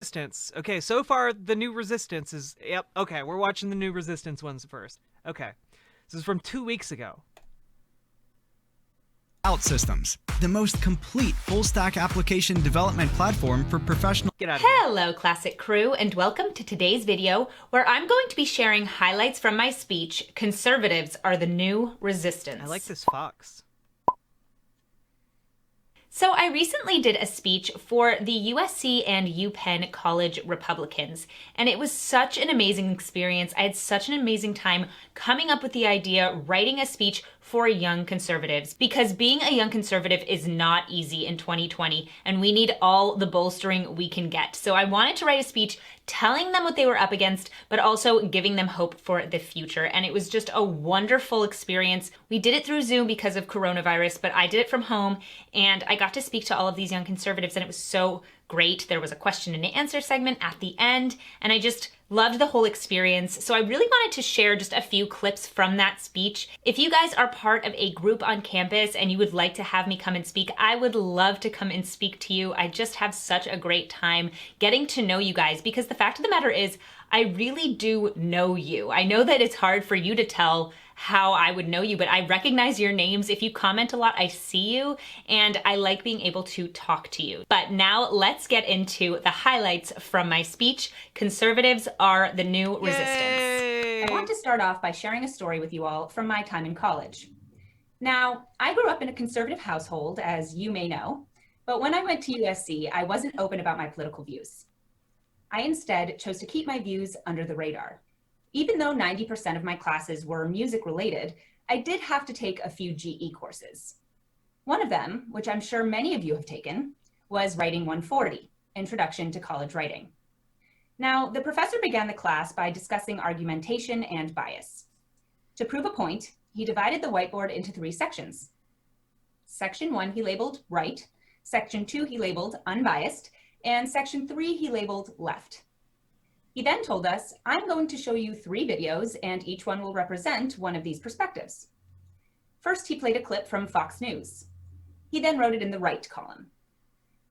Resistance. Okay, so far the new Resistance is, yep, okay, we're watching the new Resistance ones first. Okay, this is from 2 weeks ago. OutSystems, the most complete full-stack application development platform for professional... Get out of here. Hello, Classic Crew, and welcome to today's video, where I'm going to be sharing highlights from my speech, Conservatives Are the New Resistance. I like this fox. So I recently did a speech for the USC and UPenn College Republicans, and it was such an amazing experience. I had such an amazing time coming up with the idea, writing a speech for young conservatives, because being a young conservative is not easy in 2020, and we need all the bolstering we can get. So I wanted to write a speech telling them what they were up against, but also giving them hope for the future. And it was just a wonderful experience. We did it through Zoom because of coronavirus, but I did it from home, and I got to speak to all of these young conservatives, and it was so great. There was a question and answer segment at the end, and I just loved the whole experience. So I really wanted to share just a few clips from that speech. If you guys are part of a group on campus and you would like to have me come and speak, I would love to come and speak to you. I just have such a great time getting to know you guys, because the fact of the matter is, I really do know you. I know that it's hard for you to tell how I would know you, but I recognize your names. If you comment a lot, I see you, and I like being able to talk to you. But now let's get into the highlights from my speech. Conservatives are the new resistance. I want to start off by sharing a story with you all from my time in college. Now, I grew up in a conservative household, as you may know, but when I went to USC, I wasn't open about my political views. I instead chose to keep my views under the radar. Even though 90% of my classes were music related, I did have to take a few GE courses. One of them, which I'm sure many of you have taken, was Writing 140, Introduction to College Writing. Now, the professor began the class by discussing argumentation and bias. To prove a point, he divided the whiteboard into 3 sections. Section 1 he labeled right, Section 2 he labeled unbiased, and Section 3 he labeled left. He then told us, I'm going to show you 3 videos, and each one will represent one of these perspectives. First, he played a clip from Fox News. He then wrote it in the right column.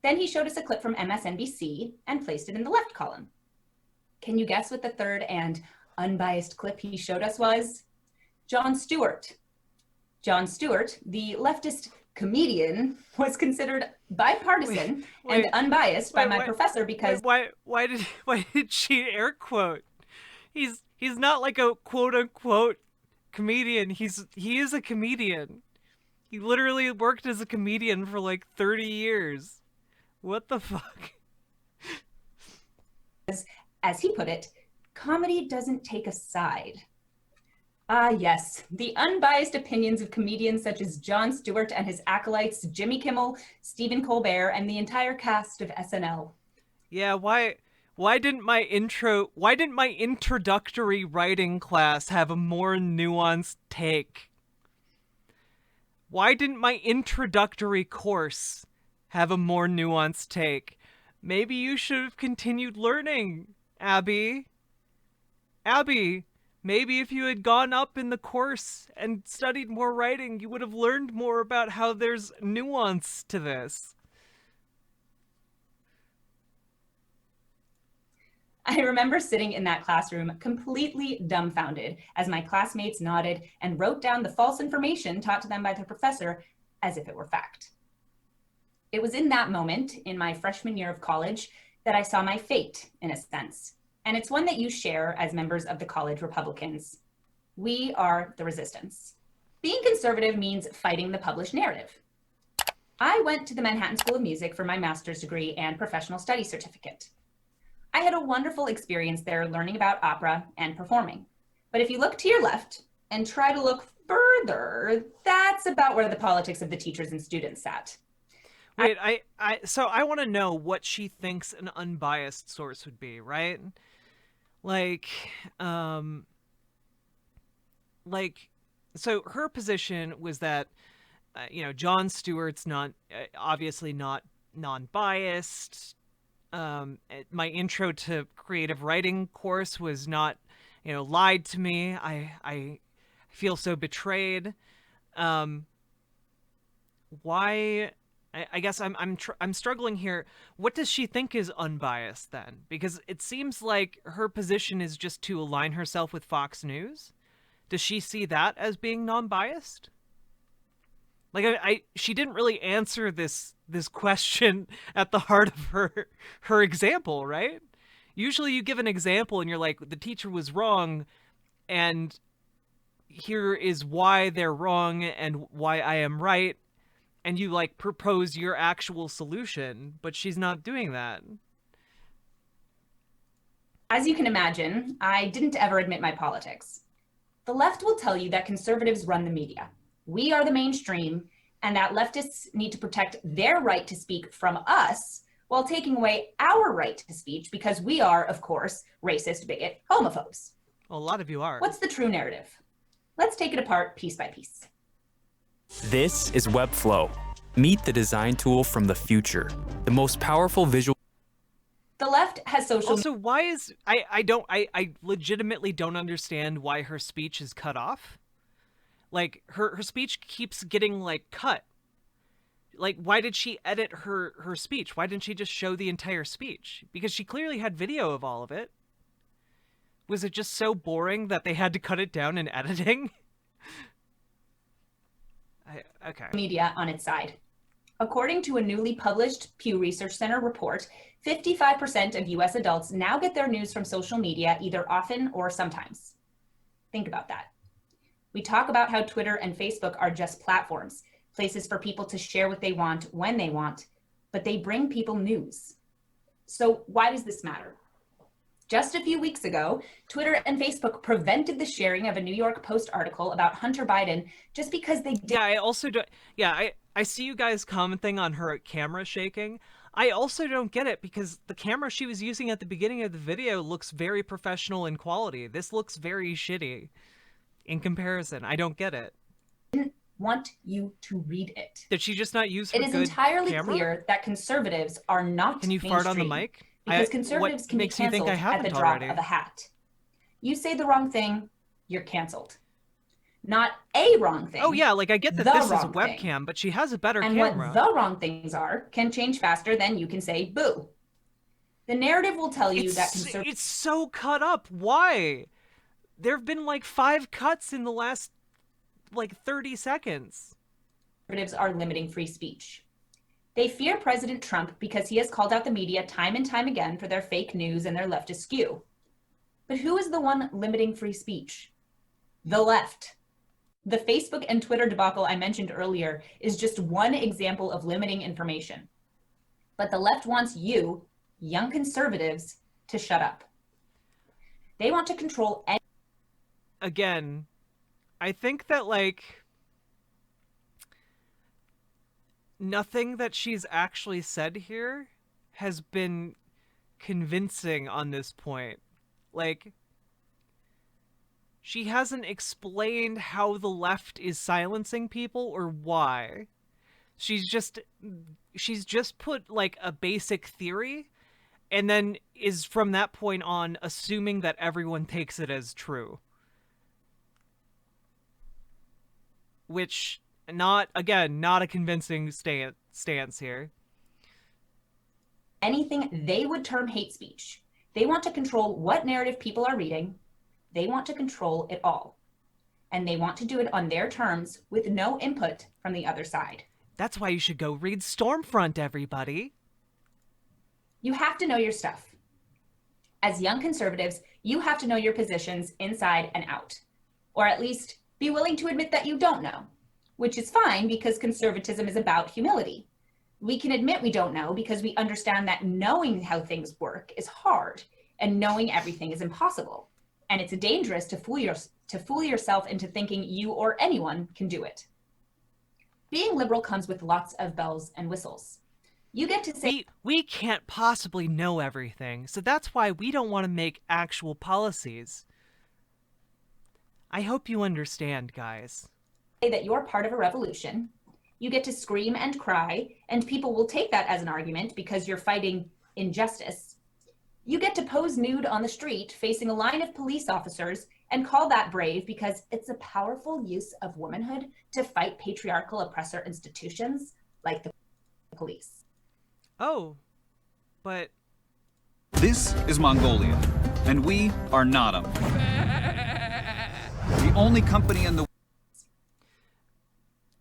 Then he showed us a clip from MSNBC and placed it in the left column. Can you guess what the third and unbiased clip he showed us was? Jon Stewart. Jon Stewart, the leftist comedian, was considered bipartisan and unbiased by my professor because... Why did she air quote? He's not like a quote unquote comedian. He is a comedian. He literally worked as a comedian for like 30 years. What the fuck? As he put it, comedy doesn't take a side. Ah, yes, the unbiased opinions of comedians such as Jon Stewart and his acolytes, Jimmy Kimmel, Stephen Colbert, and the entire cast of SNL. Yeah, why didn't my introductory writing class have a more nuanced take? Why didn't my introductory course have a more nuanced take? Maybe you should have continued learning, Abby. Abby, maybe if you had gone up in the course and studied more writing, you would have learned more about how there's nuance to this. I remember sitting in that classroom completely dumbfounded as my classmates nodded and wrote down the false information taught to them by their professor as if it were fact. It was in that moment, in my freshman year of college, that I saw my fate, in a sense. And it's one that you share as members of the college Republicans. We are the resistance. Being conservative means fighting the published narrative. I went to the Manhattan School of Music for my master's degree and professional studies certificate. I had a wonderful experience there learning about opera and performing. But if you look to your left and try to look further, that's about where the politics of the teachers and students sat. Wait, so I want to know what she thinks an unbiased source would be, right? So her position was that, Jon Stewart's not, obviously not non-biased. My intro to creative writing course was not, lied to me. I feel so betrayed. Why I guess I'm struggling here. What does she think is unbiased then? Because it seems like her position is just to align herself with Fox News. Does she see that as being non-biased? Like she didn't really answer this question at the heart of her example, right? Usually you give an example and you're like, the teacher was wrong, and here is why they're wrong and why I am right, and you like propose your actual solution, but she's not doing that. As you can imagine, I didn't ever admit my politics. The left will tell you that conservatives run the media. We are the mainstream, and that leftists need to protect their right to speak from us while taking away our right to speech because we are, of course, racist, bigot, homophobes. Well, a lot of you are. What's the true narrative? Let's take it apart piece by piece. This is Webflow. Meet the design tool from the future, the most powerful visual. The left has social. Also, why is I legitimately don't understand why her speech is cut off. Like her speech keeps getting like cut. Like, why did she edit her speech? Why didn't she just show the entire speech? Because she clearly had video of all of it. Was it just so boring that they had to cut it down in editing? Okay. Media on its side. According to a newly published Pew Research Center report, 55% of US adults now get their news from social media either often or sometimes. Think about that. We talk about how Twitter and Facebook are just platforms, places for people to share what they want when they want, but they bring people news. So why does this matter? Just a few weeks ago, Twitter and Facebook prevented the sharing of a New York Post article about Hunter Biden just because they did. Yeah, I also do. Yeah, I see you guys commenting on her camera shaking. I also don't get it because the camera she was using at the beginning of the video looks very professional in quality. This looks very shitty in comparison. I don't get it. Want you to read it. Did she just not use her It is good entirely camera? Clear that conservatives are not Can you fart on the mainstream mic? because conservatives what can be makes you think canceled I at haven't the drop already? of a hat. You say the wrong thing, you're canceled. Not a wrong thing. Oh yeah, like I get that the this is a wrong webcam, thing. but she has a better And camera. what the wrong things are can change faster than you can say boo. The narrative will tell you that conservatives It's so cut up. Why? There have been like 5 cuts in the last like 30 seconds. are limiting free speech. They fear President Trump because he has called out the media time and time again for their fake news and their leftist skew. But who is the one limiting free speech? The left. The Facebook and Twitter debacle I mentioned earlier is just one example of limiting information. But the left wants you, young conservatives, to shut up. They want to control any. Again, I think that like nothing that she's actually said here has been convincing on this point. Like, she hasn't explained how the left is silencing people or why. She's just put like a basic theory and then is from that point on assuming that everyone takes it as true. Which, not a convincing stance here. Anything they would term hate speech. They want to control what narrative people are reading. They want to control it all. And they want to do it on their terms with no input from the other side. That's why you should go read Stormfront, everybody. You have to know your stuff. As young conservatives, you have to know your positions inside and out. Or at least be willing to admit that you don't know, which is fine because conservatism is about humility. We can admit we don't know because we understand that knowing how things work is hard and knowing everything is impossible. And it's dangerous to fool yourself into thinking you or anyone can do it. Being liberal comes with lots of bells and whistles. You get to say we can't possibly know everything, so that's why we don't want to make actual policies. I hope you understand, guys. That you're part of a revolution. You get to scream and cry, and people will take that as an argument because you're fighting injustice. You get to pose nude on the street facing a line of police officers and call that brave because it's a powerful use of womanhood to fight patriarchal oppressor institutions like the. police. Oh, but This is Mongolia, and we are not 'em. The only company in the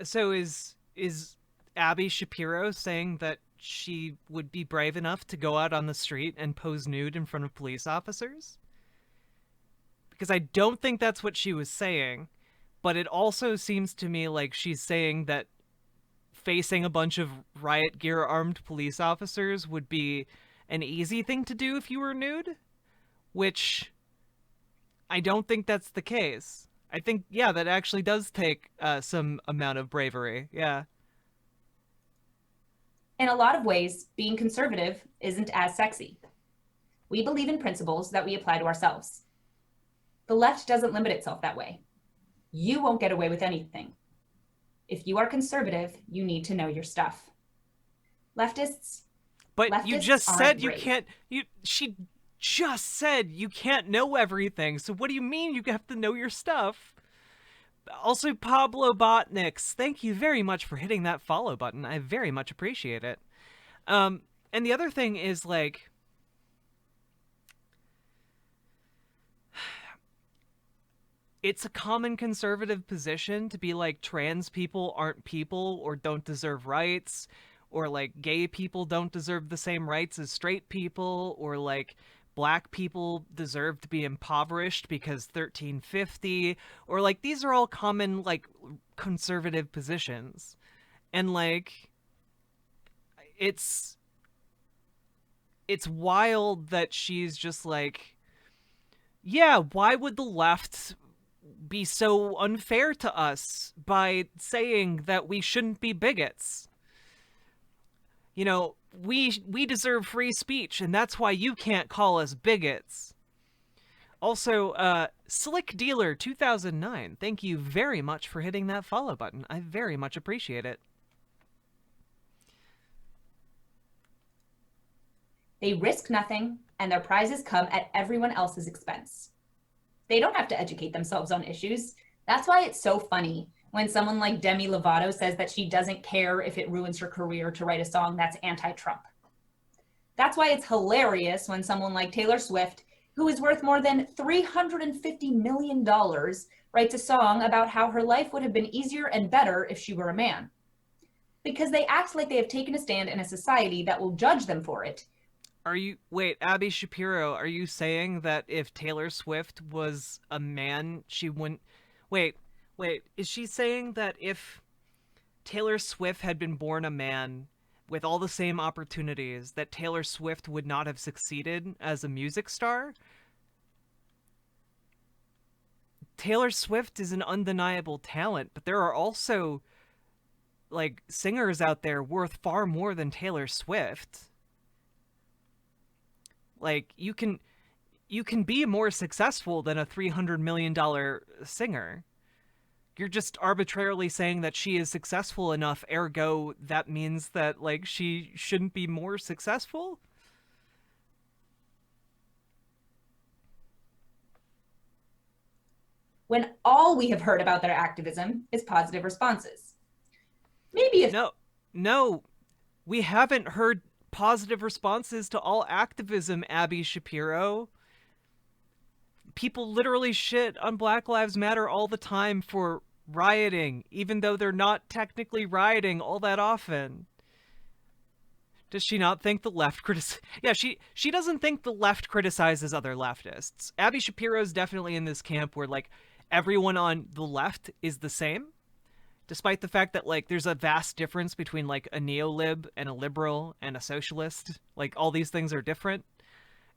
so is Abby Shapiro saying that she would be brave enough to go out on the street and pose nude in front of police officers? Because I don't think that's what she was saying, but it also seems to me like she's saying that facing a bunch of riot gear armed police officers would be an easy thing to do if you were nude, which I don't think that's the case. I think, yeah, that actually does take some amount of bravery. Yeah. In a lot of ways, being conservative isn't as sexy. We believe in principles that we apply to ourselves. The left doesn't limit itself that way. You won't get away with anything. If you are conservative, you need to know your stuff. Leftists, But you Leftists just aren't said you brave. can't. She just said you can't know everything. So what do you mean you have to know your stuff? Also, Pablo Botniks, thank you very much for hitting that follow button. I very much appreciate it. And the other thing is like, it's a common conservative position to be like trans people aren't people or don't deserve rights, or like gay people don't deserve the same rights as straight people, or like black people deserve to be impoverished because 1350, or like these are all common like conservative positions. And like it's wild that she's just like, yeah, why would the left be so unfair to us by saying that we shouldn't be bigots? You know, we deserve free speech, and that's why you can't call us bigots. Also, Slick Dealer 2009, thank you very much for hitting that follow button. I very much appreciate it. they risk nothing and their prizes come at everyone else's expense. They don't have to educate themselves on issues. That's why it's so funny when someone like Demi Lovato says that she doesn't care if it ruins her career to write a song that's anti-Trump. That's why it's hilarious when someone like Taylor Swift, who is worth more than $350 million, writes a song about how her life would have been easier and better if she were a man. Because they act like they have taken a stand in a society that will judge them for it. Wait, Abby Shapiro, are you saying that if Taylor Swift was a man, she wouldn't... Wait, is she saying that if Taylor Swift had been born a man with all the same opportunities, that Taylor Swift would not have succeeded as a music star? Taylor Swift is an undeniable talent, but there are also, like, singers out there worth far more than Taylor Swift. Like, you can be more successful than a $300 million singer. You're just arbitrarily saying that she is successful enough, ergo that means that, like, she shouldn't be more successful? When all we have heard about their activism is positive responses. Maybe if No, we haven't heard positive responses to all activism, Abby Shapiro. People literally shit on Black Lives Matter all the time for rioting, even though they're not technically rioting all that often. Does she not think the left Yeah, she doesn't think the left criticizes other leftists. Abby Shapiro's definitely in this camp where, like, everyone on the left is the same, despite the fact that, like, there's a vast difference between, like, a neolib and a liberal and a socialist. Like, all these things are different.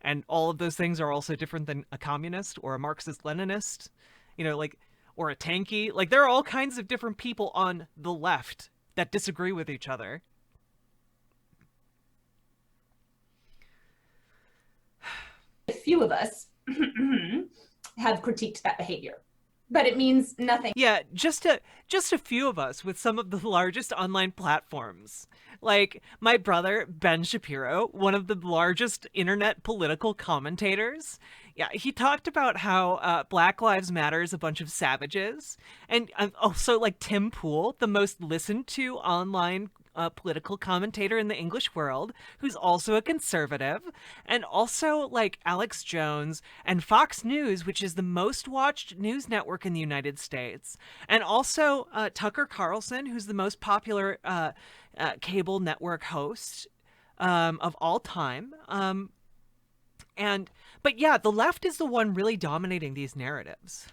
And all of those things are also different than a communist or a Marxist-Leninist, you know, like, or a tanky. Like, there are all kinds of different people on the left that disagree with each other. a few of us have critiqued that behavior, but it means nothing. Yeah, just a few of us with some of the largest online platforms. Like my brother, Ben Shapiro, one of the largest internet political commentators. Yeah, he talked about how Black Lives Matter is a bunch of savages. And also, like, Tim Pool, the most listened to online political commentator in the English world who's also a conservative, and also like Alex Jones and Fox News, which is the most watched news network in the United States, and also Tucker Carlson, who's the most popular cable network host of all time. But yeah, the left is the one really dominating these narratives.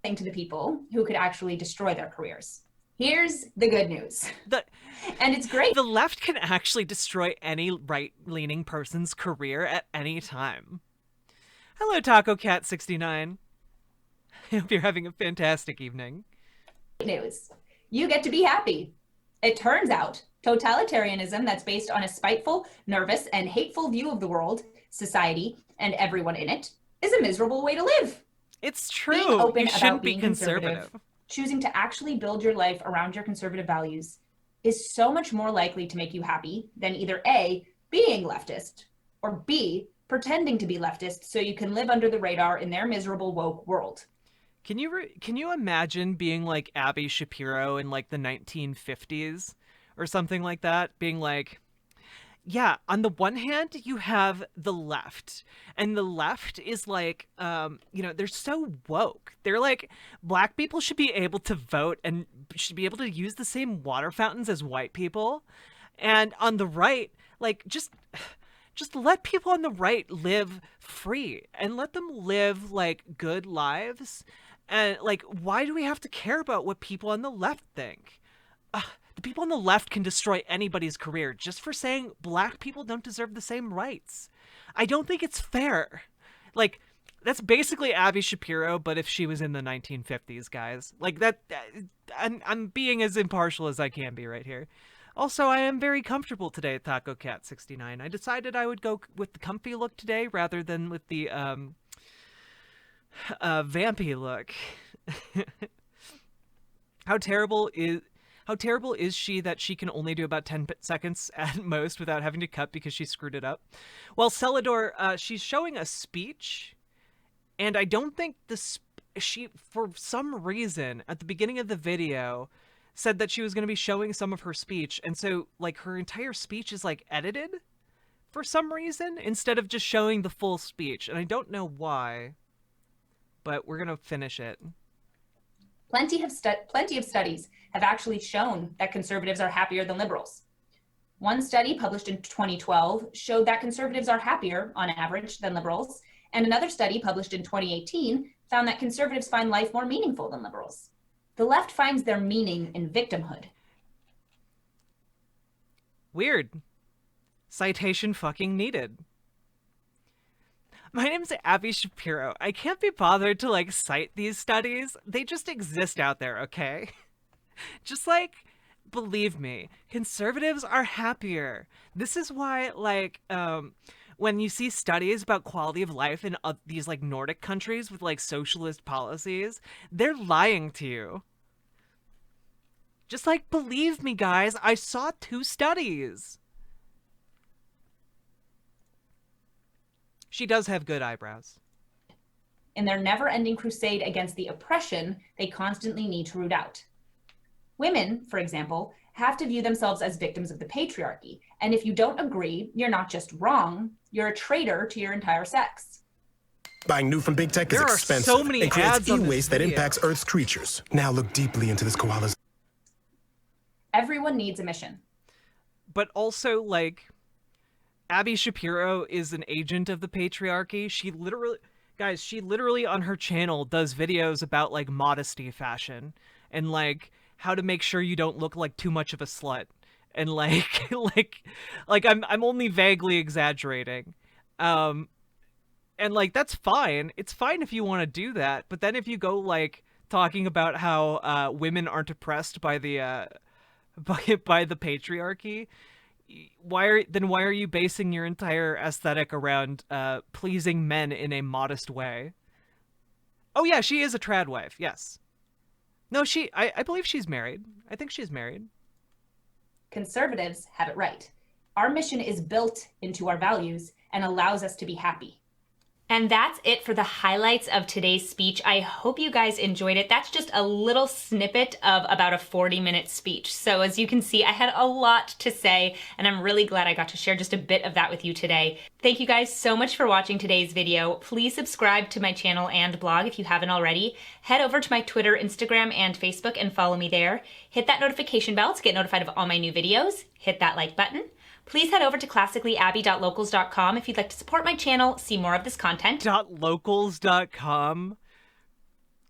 To the people who could actually destroy their careers. Here's the good news. And it's great. The left can actually destroy any right-leaning person's career at any time. Hello, Taco Cat 69. I hope you're having a fantastic evening. News. You get to be happy. It turns out totalitarianism that's based on a spiteful, nervous, and hateful view of the world, society, and everyone in it is a miserable way to live. It's true. Being open You about shouldn't be being conservative. Choosing to actually build your life around your conservative values is so much more likely to make you happy than either A, being leftist, or B, pretending to be leftist so you can live under the radar in their miserable woke world. Can you imagine being like Abby Shapiro in like the 1950s or something like that? Being like, yeah, on the one hand, you have the left, and the left is like, they're so woke. They're like, black people should be able to vote and should be able to use the same water fountains as white people. And on the right, like, just let people on the right live free and let them live like good lives. And like, why do we have to care about what people on the left think? The people on the left can destroy anybody's career just for saying black people don't deserve the same rights. I don't think it's fair. Like, that's basically Abby Shapiro, but if she was in the 1950s, guys. Like, that, I'm being as impartial as I can be right here. Also, I am very comfortable today at Taco Cat 69. I decided I would go with the comfy look today rather than with the, vampy look. How terrible is she that she can only do about 10 seconds at most without having to cut because she screwed it up? Well, Celador, she's showing a speech, and I don't think she, for some reason, at the beginning of the video, said that she was going to be showing some of her speech, and so, like, her entire speech is, like, edited for some reason, instead of just showing the full speech, and I don't know why, but we're going to finish it. Plenty of studies have actually shown that conservatives are happier than liberals. One study published in 2012 showed that conservatives are happier on average than liberals, and another study published in 2018 found that conservatives find life more meaningful than liberals. The left finds their meaning in victimhood. Weird. Citation fucking needed. My name's Abby Shapiro. I can't be bothered to, like, cite these studies. They just exist out there, okay? Just, like, believe me, conservatives are happier. This is why, like, when you see studies about quality of life in these, like, Nordic countries with, like, socialist policies, they're lying to you. Just, like, believe me, guys, I saw 2 studies. She does have good eyebrows. In their never-ending crusade against the oppression they constantly need to root out. Women, for example, have to view themselves as victims of the patriarchy. And if you don't agree, you're not just wrong, you're a traitor to your entire sex. Buying new from Big Tech is There are expensive. so many it creates ads on this e-waste that video. impacts Earth's creatures. Now look deeply into this koala's. Everyone needs a mission. But also, like, Abby Shapiro is an agent of the patriarchy. She literally on her channel does videos about, like, modesty fashion and, like, how to make sure you don't look like too much of a slut. And, like, I'm only vaguely exaggerating. And, like, that's fine. It's fine if you want to do that. But then if you go, like, talking about how women aren't oppressed by the by the patriarchy, why are you basing your entire aesthetic around pleasing men in a modest way? Oh yeah, she is a trad wife. Yes. No, I believe she's married. I think she's married. Conservatives have it right. Our mission is built into our values and allows us to be happy. And that's it for the highlights of today's speech. I hope you guys enjoyed it. That's just a little snippet of about a 40-minute speech. So as you can see, I had a lot to say, and I'm really glad I got to share just a bit of that with you today. Thank you guys so much for watching today's video. Please subscribe to my channel and blog if you haven't already. Head over to my Twitter, Instagram, and Facebook and follow me there. Hit that notification bell to get notified of all my new videos. Hit that like button. Please head over to classicallyabby.locals.com if you'd like to support my channel, see more of this content. .locals.com?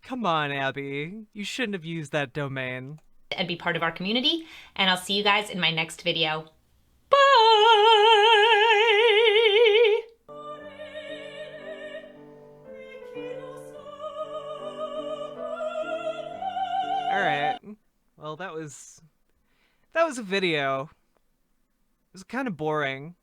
Come on, Abby. You shouldn't have used that domain. And be part of our community. And I'll see you guys in my next video. Bye! Alright. Well, that was a video. It was kind of boring.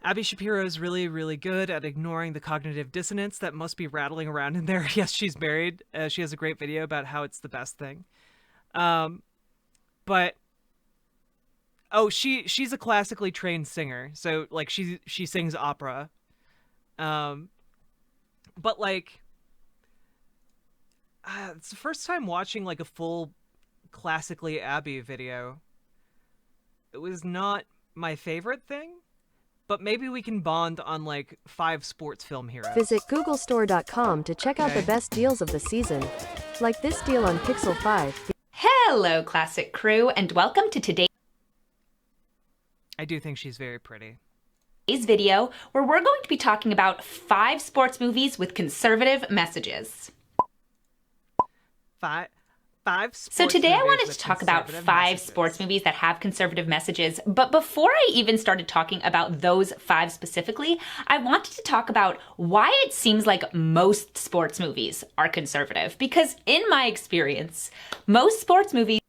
Abby Shapiro is really, really good at ignoring the cognitive dissonance that must be rattling around in there. Yes, she's married. She has a great video about how it's the best thing. But oh, she's a classically trained singer, so like she sings opera. But like, it's the first time watching like a full classically Abby video. It was not my favorite thing, but maybe we can bond on like 5 sports film heroes. Visit googlestore.com to check out the best deals of the season. Like this deal on Pixel 5. Hello, Classic Crew, and welcome to today's I do think she's very pretty. video, where we're going to be talking about 5 sports movies with conservative messages. Five So today I wanted to with talk about conservative 5 messages. sports movies that have conservative messages. But before I even started talking about those 5 specifically, I wanted to talk about why it seems like most sports movies are conservative. Because in my experience, most sports movies...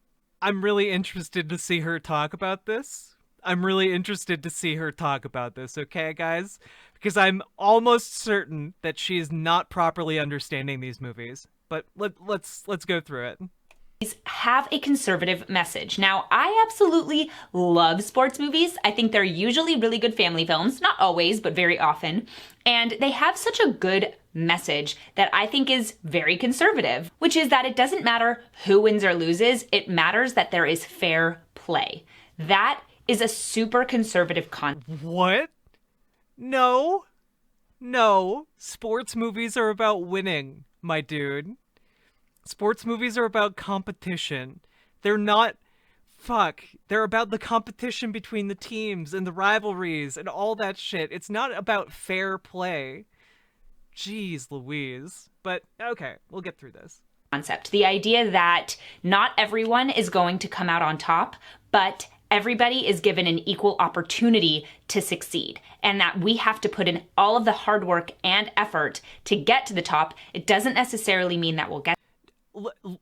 I'm really interested to see her talk about this. Okay, guys? Because I'm almost certain that she is not properly understanding these movies. But let's go through it. have a conservative message. Now, I absolutely love sports movies. I think they're usually really good family films, not always, but very often. And they have such a good message that I think is very conservative, which is that it doesn't matter who wins or loses, it matters that there is fair play. That is a super conservative concept. What? No. Sports movies are about winning, my dude. Sports movies are about competition. They're not... They're about the competition between the teams and the rivalries and all that shit. It's not about fair play. Jeez Louise. But, okay, we'll get through this. The idea that not everyone is going to come out on top, but everybody is given an equal opportunity to succeed, and that we have to put in all of the hard work and effort to get to the top. It doesn't necessarily mean that we'll get.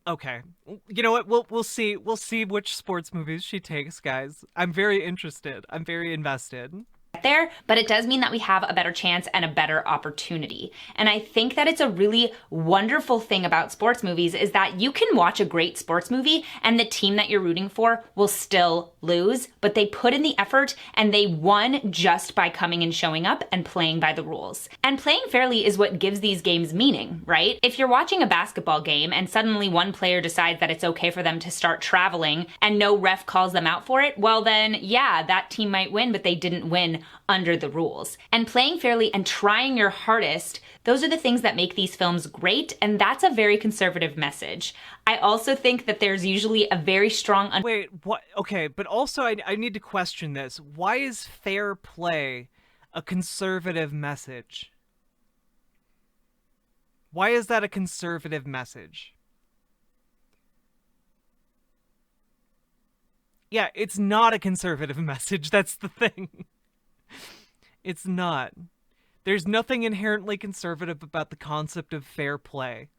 Okay, you know what? We'll see. We'll see which sports movies she takes, guys. I'm very interested. I'm very invested. There, but it does mean that we have a better chance and a better opportunity. And I think that it's a really wonderful thing about sports movies is that you can watch a great sports movie and the team that you're rooting for will still lose, but they put in the effort and they won just by coming and showing up and playing by the rules. And playing fairly is what gives these games meaning, right? If you're watching a basketball game and suddenly one player decides that it's okay for them to start traveling and no ref calls them out for it, well then, yeah, that team might win, but they didn't win under the rules. And playing fairly and trying your hardest, those are the things that make these films great, and that's a very conservative message. I also think that there's usually a very strong... Wait, what? Okay, but also I need to question this. Why is fair play a conservative message? Why is that a conservative message? Yeah, it's not a conservative message, that's the thing. It's not. There's nothing inherently conservative about the concept of fair play.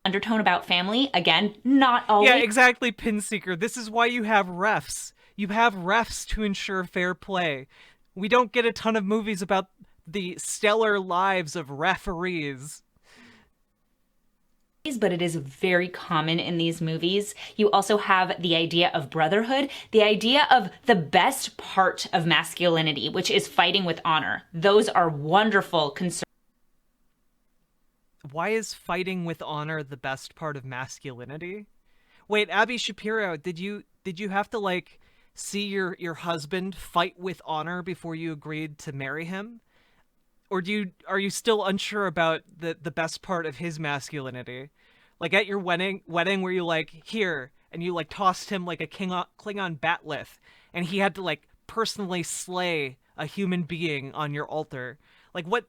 Undertone about family, again, not always. Yeah, exactly, Pinseeker. This is why you have refs. You have refs to ensure fair play. We don't get a ton of movies about the stellar lives of referees. but it is very common in these movies. You also have the idea of brotherhood, the idea of the best part of masculinity, which is fighting with honor. Those are wonderful Why is fighting with honor the best part of masculinity? Wait, Abby Shapiro, did you have to like see your husband fight with honor before you agreed to marry him? Or are you still unsure about the best part of his masculinity? Like at your wedding where you like here and you like tossed him like a Klingon batleth and he had to like personally slay a human being on your altar. Like what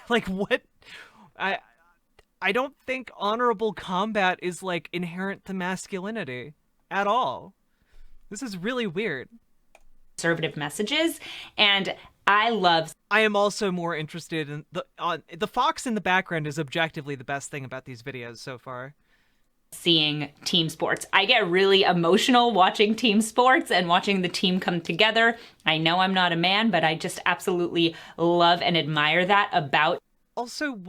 like what I don't think honorable combat is like inherent to masculinity at all. This is really weird. Conservative messages, and I am also more interested in the fox in the background is objectively the best thing about these videos so far. Seeing team sports. I get really emotional watching team sports and watching the team come together. I know I'm not a man, but I just absolutely love and admire that about. Also,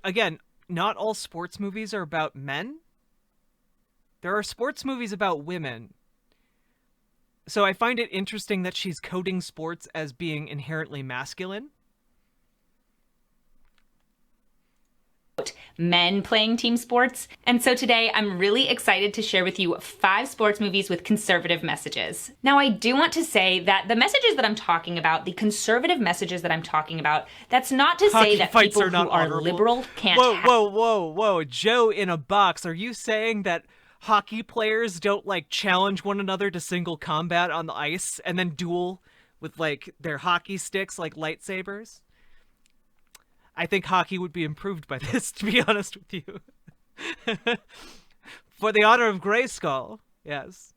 again, not all sports movies are about men. There are sports movies about women. So I find it interesting that she's coding sports as being inherently masculine. Men playing team sports. And so today I'm really excited to share with you 5 sports movies with conservative messages. Now I do want to say that the messages that I'm talking about, the conservative messages that I'm talking about, that's not to say that people who are liberal can't Whoa, Joe in a box. Are you saying that hockey players don't like challenge one another to single combat on the ice and then duel with like their hockey sticks like lightsabers? I think hockey would be improved by this, to be honest with you. For the honor of Grayskull, yes.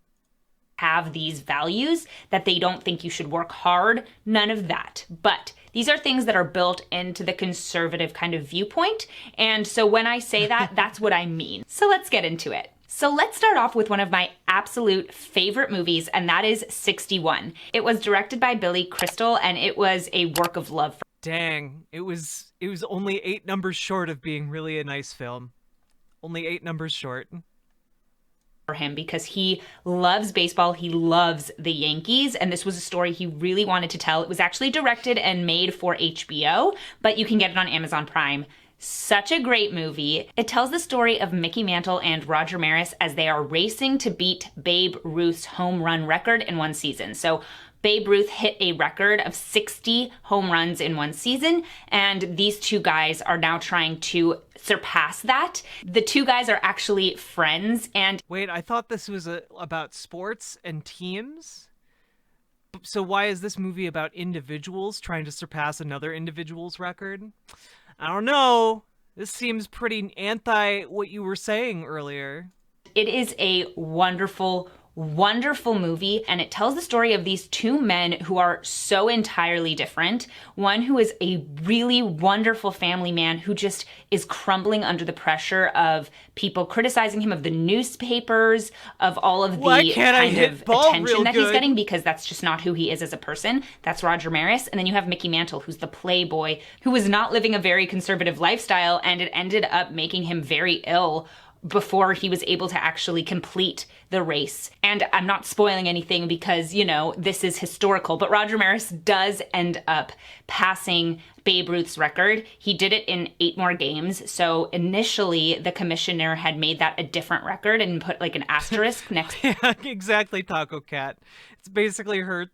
Have these values that they don't think you should work hard, none of that. But these are things that are built into the conservative kind of viewpoint. And so when I say that, that's what I mean. So let's get into it. So let's start off with one of my absolute favorite movies, and that is 61. It was directed by Billy Crystal, and it was a work of love. Dang, it was only 8 numbers short of being really a nice film. Only 8 numbers short. For him because he loves baseball, he loves the Yankees, and this was a story he really wanted to tell. It was actually directed and made for HBO, but you can get it on Amazon Prime. Such a great movie. It tells the story of Mickey Mantle and Roger Maris as they are racing to beat Babe Ruth's home run record in one season. So Babe Ruth hit a record of 60 home runs in one season, and these two guys are now trying to surpass that. The two guys are actually friends, and wait, I thought this was about sports and teams? So why is this movie about individuals trying to surpass another individual's record? I don't know. This seems pretty anti what you were saying earlier. It is a wonderful movie, and it tells the story of these two men who are so entirely different. One who is a really wonderful family man who just is crumbling under the pressure of people criticizing him, of the newspapers, of all of the kind of attention that he's getting, because that's just not who he is as a person. That's Roger Maris. And then you have Mickey Mantle, who's the playboy, who was not living a very conservative lifestyle, and it ended up making him very ill before he was able to actually complete the race. And I'm not spoiling anything because, you know, this is historical, but Roger Maris does end up passing Babe Ruth's record. He did it in 8 more games. So initially the commissioner had made that a different record and put like an asterisk next. Yeah, exactly, Taco Cat. It's basically her.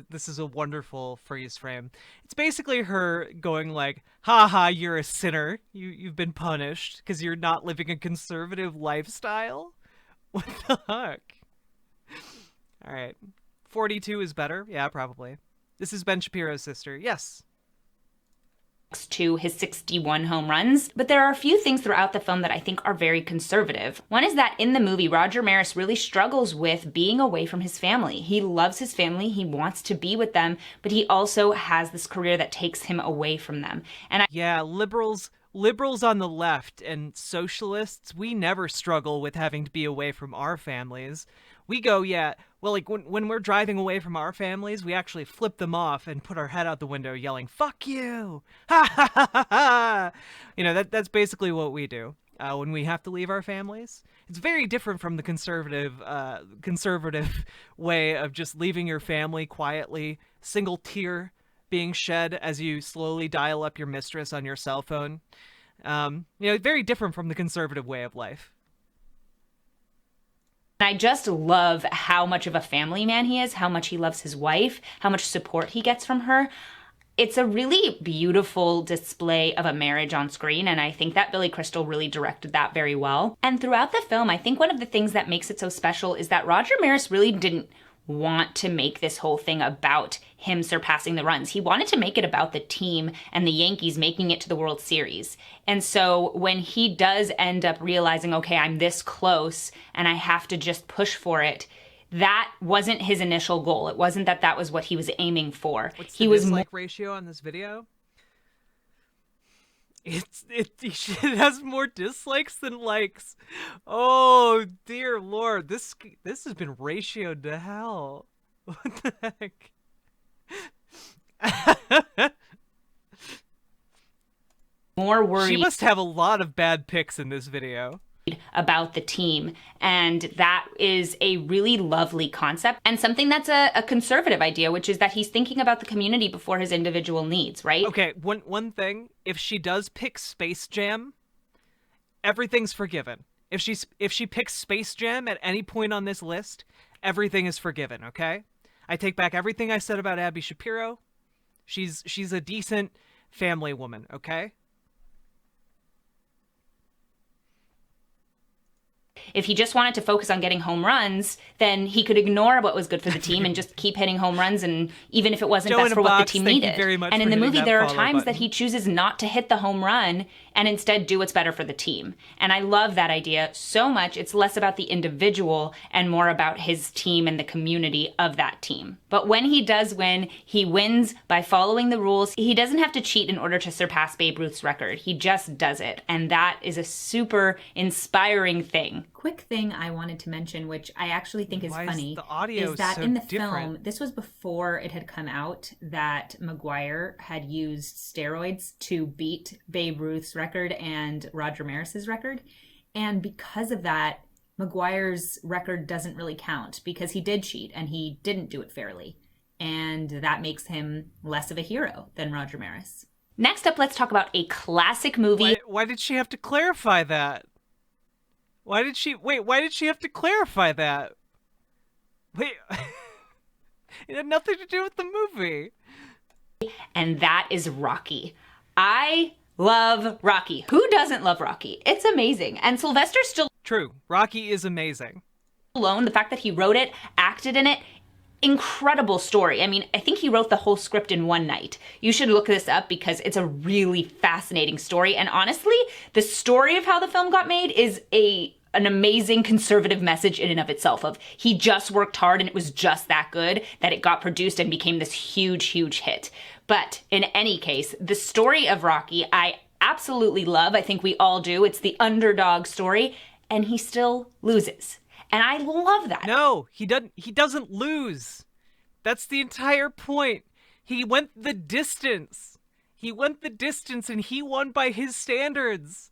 This is a wonderful freeze frame. It's basically her going like, haha, you're a sinner. You've been punished because you're not living a conservative lifestyle? What the heck? All right. 42 is better? Yeah, probably. This is Ben Shapiro's sister. Yes. To his 61 home runs, but there are a few things throughout the film that I think are very conservative. One is that in the movie, Roger Maris really struggles with being away from his family. He loves his family, he wants to be with them, but he also has this career that takes him away from them. And yeah, liberals on the left and socialists, we never struggle with having to be away from our families. We go, yeah, well, like when we're driving away from our families, we actually flip them off and put our head out the window yelling, fuck you! Ha ha ha ha ha! You know, that's basically what we do. when we have to leave our families. It's very different from the conservative way of just leaving your family quietly, single tear being shed as you slowly dial up your mistress on your cell phone. Very different from the conservative way of life. I just love how much of a family man he is, how much he loves his wife, how much support he gets from her. It's a really beautiful display of a marriage on screen, and I think that Billy Crystal really directed that very well. And throughout the film, I think one of the things that makes it so special is that Roger Maris really didn't want to make this whole thing about him surpassing the runs. He wanted to make it about the team and the Yankees making it to the World Series. And so when he does end up realizing, okay, I'm this close and I have to just push for it, that wasn't his initial goal. It wasn't that was what he was aiming for. What's the dislike ratio on this video? It has more dislikes than likes. Oh dear Lord, this has been ratioed to hell. What the heck? More worried. She must have a lot of bad pics in this video. About the team, and that is a really lovely concept and something that's a conservative idea, which is that he's thinking about the community before his individual needs, right? Okay, one thing, if she does pick Space Jam, everything's forgiven. If she picks Space Jam at any point on this list, everything is forgiven, okay? I take back everything I said about Abby Shapiro. She's a decent family woman, okay? If he just wanted to focus on getting home runs, then he could ignore what was good for the team and just keep hitting home runs, and even if it wasn't best for what the team needed. And in the movie, there are times that he chooses not to hit the home run and instead do what's better for the team. And I love that idea so much. It's less about the individual and more about his team and the community of that team. But when he does win, he wins by following the rules. He doesn't have to cheat in order to surpass Babe Ruth's record. He just does it. And that is a super inspiring thing. Quick thing I wanted to mention, which I actually think is funny, the audio is that so in the different? film, this was before it had come out that McGwire had used steroids to beat Babe Ruth's record and Roger Maris's record. And because of that, McGwire's record doesn't really count because he did cheat and he didn't do it fairly. And that makes him less of a hero than Roger Maris. Next up, let's talk about a classic movie. Why did she have to clarify that? Why did she have to clarify that? Wait, it had nothing to do with the movie. And that is Rocky. I love Rocky. Who doesn't love Rocky? It's amazing. And Sylvester Stallone. True, Rocky is amazing. The fact that he wrote it, acted in it, incredible story. I mean, I think he wrote the whole script in one night. You should look this up because it's a really fascinating story. And honestly, the story of how the film got made is an amazing conservative message in and of itself of he just worked hard and it was just that good that it got produced and became this huge, huge hit. But in any case, the story of Rocky, I absolutely love. I think we all do. It's the underdog story, and he still loses. And I love that. No, he doesn't lose. That's the entire point. He went the distance. He went the distance and he won by his standards.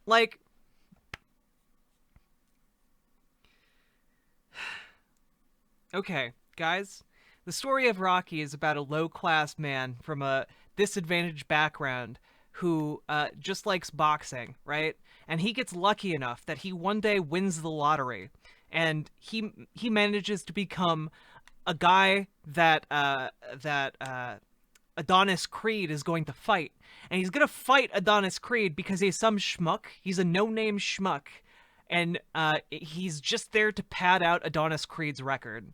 Like, okay, guys, the story of Rocky is about a low-class man from a disadvantaged background who just likes boxing, right? And he gets lucky enough that he one day wins the lottery, and he manages to become a guy that Adonis Creed is going to fight. And he's going to fight Adonis Creed because he's some schmuck. He's a no-name schmuck. And he's just there to pad out Adonis Creed's record.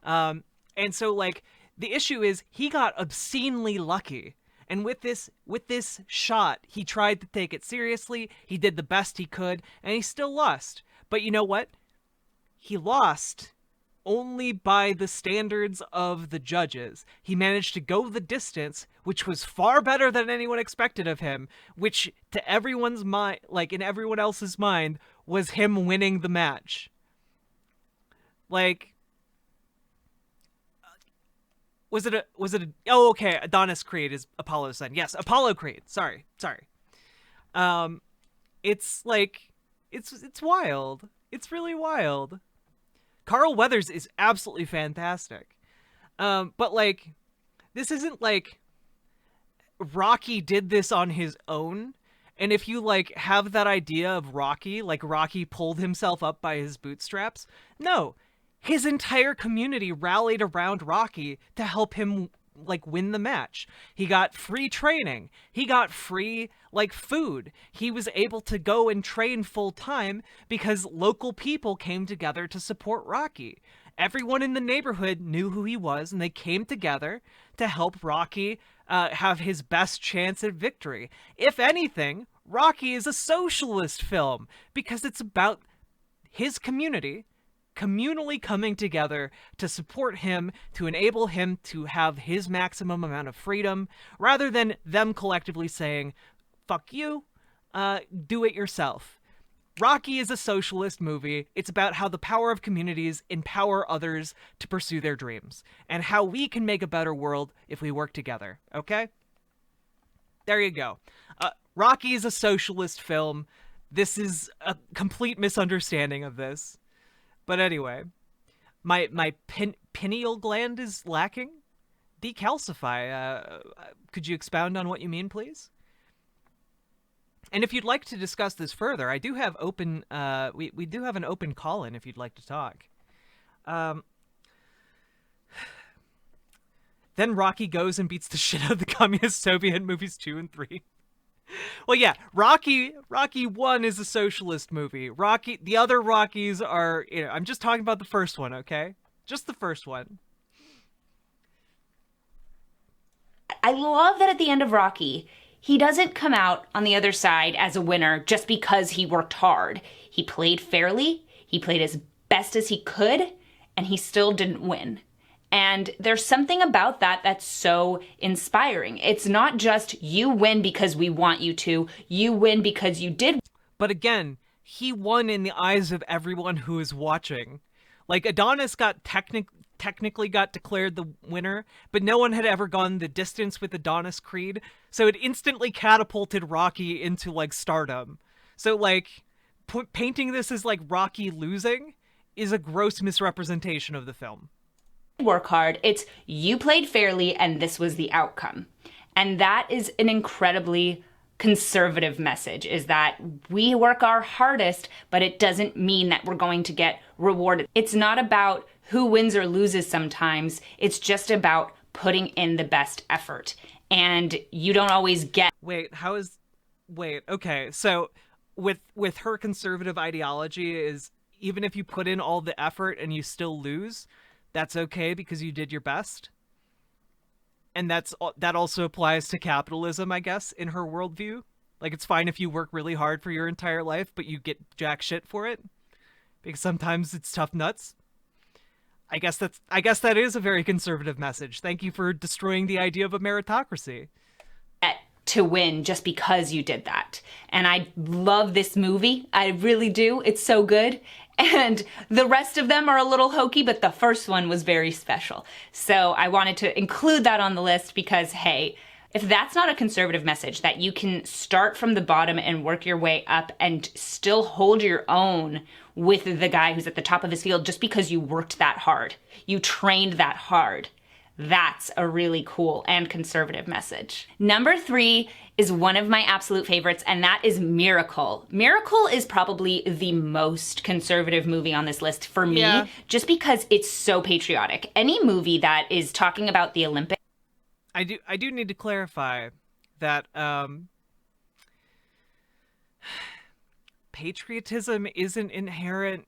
And so, like, the issue is he got obscenely lucky. And with this shot, he tried to take it seriously. He did the best he could, and he still lost. But you know what? He lost only by the standards of the judges. He managed to go the distance, which was far better than anyone expected of him, which to everyone's mind, like in everyone else's mind, was him winning the match. Like, oh, okay, Adonis Creed is Apollo's son. Yes, Apollo Creed. Sorry. It's like, it's wild. It's really wild. Carl Weathers is absolutely fantastic. But like, this isn't like Rocky did this on his own. And if you like have that idea of Rocky, like Rocky pulled himself up by his bootstraps, no, his entire community rallied around Rocky to help him like win the match. He got free training. He got free like food. He was able to go and train full time because local people came together to support Rocky. Everyone in the neighborhood knew who he was, and they came together to help Rocky have his best chance at victory. If anything, Rocky is a socialist film because it's about his community communally coming together to support him, to enable him to have his maximum amount of freedom, rather than them collectively saying, fuck you, do it yourself. Rocky is a socialist movie. It's about how the power of communities empower others to pursue their dreams, and how we can make a better world if we work together, okay? There you go. Rocky is a socialist film. This is a complete misunderstanding of this. But anyway, my pineal gland is lacking. Decalcify. Could you expound on what you mean, please? And if you'd like to discuss this further, I do have open. We do have an open call-in if you'd like to talk. Then Rocky goes and beats the shit out of the communist Soviet in movies 2 and 3. Well, yeah, Rocky 1 is a socialist movie. The other Rockies are, I'm just talking about the first one, okay? Just the first one. I love that at the end of Rocky, he doesn't come out on the other side as a winner just because he worked hard. He played fairly, he played as best as he could, and he still didn't win. And there's something about that that's so inspiring. It's not just you win because we want you to, you win because you did. But again, he won in the eyes of everyone who is watching. Like, Adonis got technically got declared the winner, but no one had ever gone the distance with Adonis Creed, so it instantly catapulted Rocky into, like, stardom. So, like, painting this as, like, Rocky losing is a gross misrepresentation of the film. Work hard. It's you played fairly and this was the outcome. And that is an incredibly conservative message, is that we work our hardest, but it doesn't mean that we're going to get rewarded. It's not about who wins or loses sometimes. It's just about putting in the best effort. And you don't always get... Okay, so with her conservative ideology is even if you put in all the effort and you still lose, that's okay because you did your best. And that also applies to capitalism, I guess, in her worldview. Like, it's fine if you work really hard for your entire life, but you get jack shit for it, because sometimes it's tough nuts. I guess that is a very conservative message. Thank you for destroying the idea of a meritocracy. To win just because you did that. And I love this movie. I really do. It's so good. And the rest of them are a little hokey, but the first one was very special. So I wanted to include that on the list because, hey, if that's not a conservative message, that you can start from the bottom and work your way up and still hold your own with the guy who's at the top of his field just because you worked that hard, you trained that hard, that's a really cool and conservative message. Number 3 is one of my absolute favorites, and that is Miracle. Miracle is probably the most conservative movie on this list for me, just because it's so patriotic. Any movie that is talking about the Olympics... I do need to clarify that patriotism isn't inherent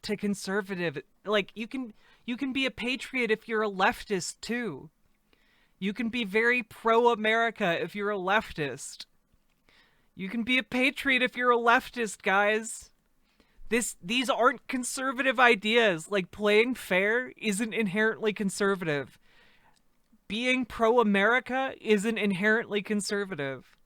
to conservative. Like, you can be a patriot if you're a leftist, too. You can be very pro-America if you're a leftist. You can be a patriot if you're a leftist, guys. These aren't conservative ideas. Like, playing fair isn't inherently conservative. Being pro-America isn't inherently conservative.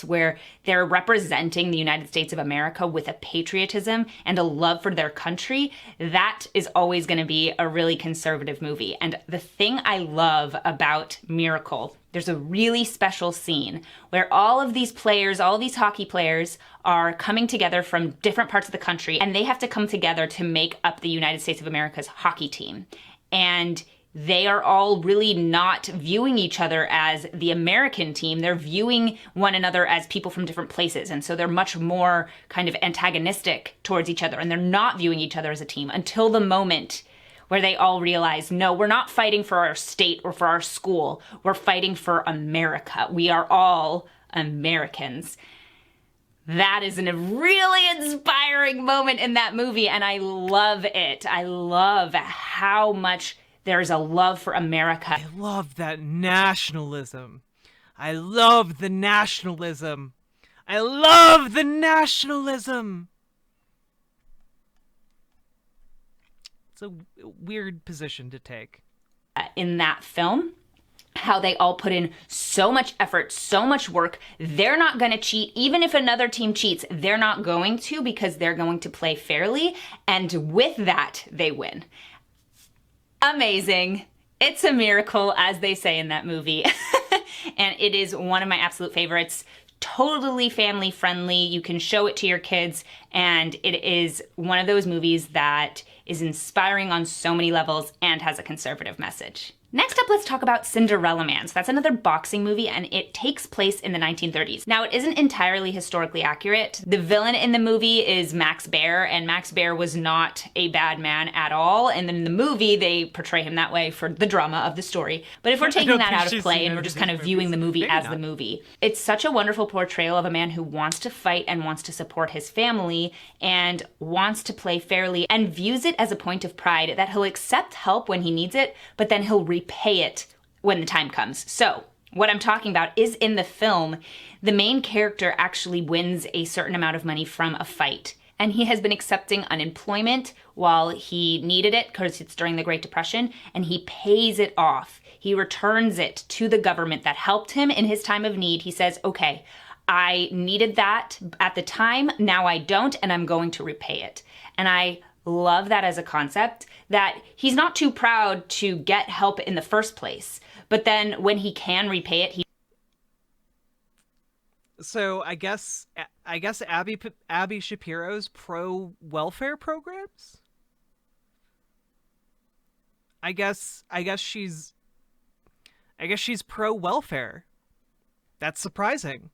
where they're representing the United States of America with a patriotism and a love for their country, that is always going to be a really conservative movie. And the thing I love about Miracle, there's a really special scene where all of these players, all of these hockey players are coming together from different parts of the country, and they have to come together to make up the United States of America's hockey team. And they are all really not viewing each other as the American team. They're viewing one another as people from different places. And so they're much more kind of antagonistic towards each other. And they're not viewing each other as a team until the moment where they all realize, no, we're not fighting for our state or for our school. We're fighting for America. We are all Americans. That is a really inspiring moment in that movie. And I love it. I love how much there's a love for America. I love that nationalism. I love the nationalism. I love the nationalism. It's a weird position to take. In that film, how they all put in so much effort, so much work. They're not going to cheat. Even if another team cheats, they're not going to, because they're going to play fairly. And with that, they win. Amazing. It's a miracle, as they say in that movie. And it is one of my absolute favorites. Totally family friendly. You can show it to your kids. And it is one of those movies that is inspiring on so many levels and has a conservative message. Next up, let's talk about Cinderella Man. So that's another boxing movie, and it takes place in the 1930s. Now, it isn't entirely historically accurate. The villain in the movie is Max Baer, and Max Baer was not a bad man at all. And then in the movie, they portray him that way for the drama of the story. But if we're taking that out of play and we're just kind of viewing the movie as the movie, it's such a wonderful portrayal of a man who wants to fight and wants to support his family and wants to play fairly and views it as a point of pride that he'll accept help when he needs it, but then he'll repay it when the time comes. So what I'm talking about is in the film, the main character actually wins a certain amount of money from a fight. And he has been accepting unemployment while he needed it because it's during the Great Depression, and he pays it off. He returns it to the government that helped him in his time of need. He says, okay, I needed that at the time, now I don't, and I'm going to repay it. And I love that as a concept, that he's not too proud to get help in the first place, but then when he can repay it, he... So I guess Abby Shapiro's pro-welfare programs? I guess she's pro-welfare. That's surprising.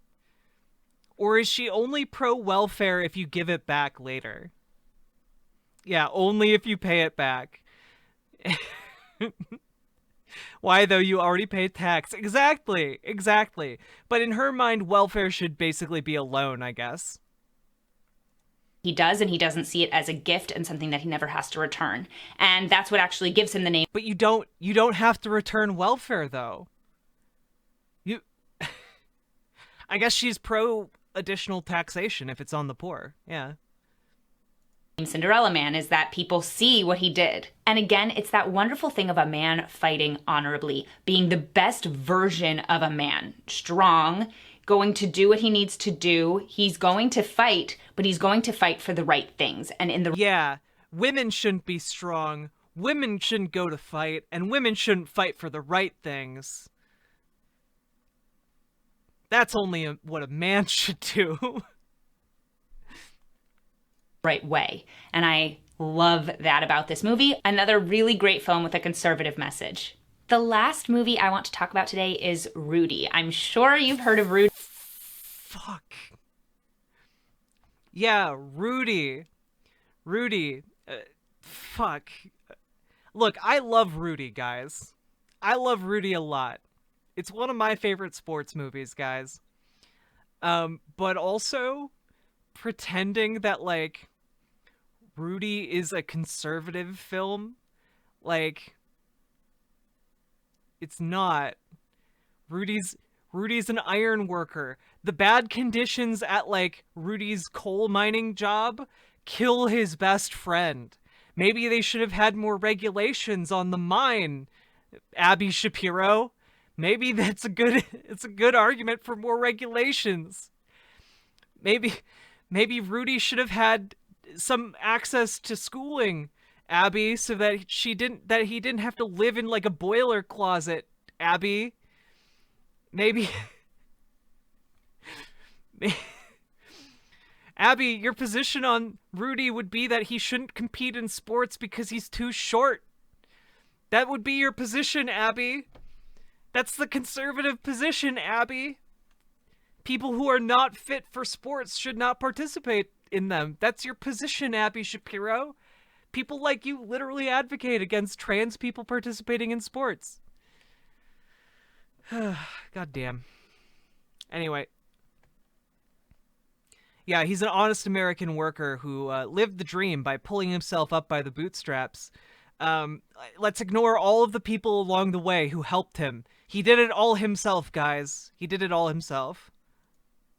Or is she only pro-welfare if you give it back later? Yeah, only if you pay it back. Why, though? You already paid tax. Exactly. But in her mind, welfare should basically be a loan, I guess. He does, and he doesn't see it as a gift and something that he never has to return. And that's what actually gives him the name. But you don't have to return welfare, though. I guess she's pro additional taxation if it's on the poor. Yeah. Cinderella Man is that people see what he did. And again, it's that wonderful thing of a man fighting honorably, being the best version of a man. Strong, going to do what he needs to do. He's going to fight, but he's going to fight for the right things. And in the... Yeah, women shouldn't be strong, women shouldn't go to fight, and women shouldn't fight for the right things. That's only what a man should do. Right way. And I love that about this movie. Another really great film with a conservative message. The last movie I want to talk about today is Rudy. I'm sure you've heard of Rudy. Fuck. Yeah, Rudy. Fuck. Look, I love Rudy, guys. I love Rudy a lot. It's one of my favorite sports movies, guys. But also pretending that, like, Rudy is a conservative film, like, it's not. Rudy's an iron worker. The bad conditions at, like, Rudy's coal mining job kill his best friend. Maybe they should have had more regulations on the mine, Abby Shapiro. Maybe it's a good argument for more regulations. Maybe Rudy should have had some access to schooling, Abby, so that he didn't have to live in like a boiler closet, Abby. Maybe Abby, your position on Rudy would be that he shouldn't compete in sports because he's too short. That would be your position, Abby. That's the conservative position, Abby. People who are not fit for sports should not participate in them. That's your position, Abby Shapiro. People like you literally advocate against trans people participating in sports. God damn. Anyway. Yeah, he's an honest American worker who lived the dream by pulling himself up by the bootstraps. Let's ignore all of the people along the way who helped him. He did it all himself, guys. He did it all himself.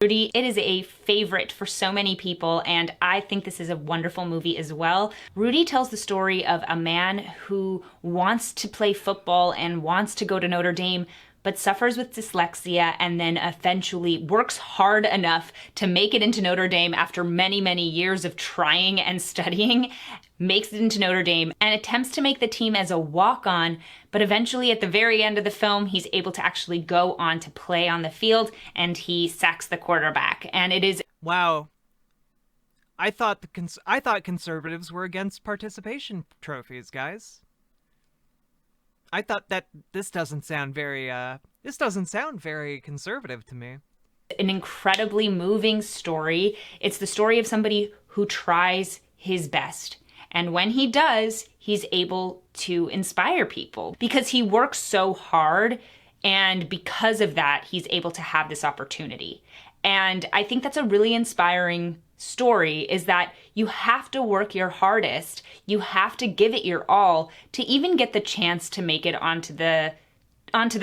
Rudy, it is a favorite for so many people, and I think this is a wonderful movie as well. Rudy tells the story of a man who wants to play football and wants to go to Notre Dame, but suffers with dyslexia and then eventually works hard enough to make it into Notre Dame after many, many years of trying and studying, makes it into Notre Dame and attempts to make the team as a walk-on, but eventually at the very end of the film, he's able to actually go on to play on the field and he sacks the quarterback. And it is... Wow. I thought conservatives were against participation trophies, guys. I thought that this doesn't sound very conservative to me. An incredibly moving story. It's the story of somebody who tries his best. And when he does, he's able to inspire people because he works so hard. And because of that, he's able to have this opportunity. And I think that's a really inspiring story, is that you have to work your hardest. You have to give it your all to even get the chance to make it onto the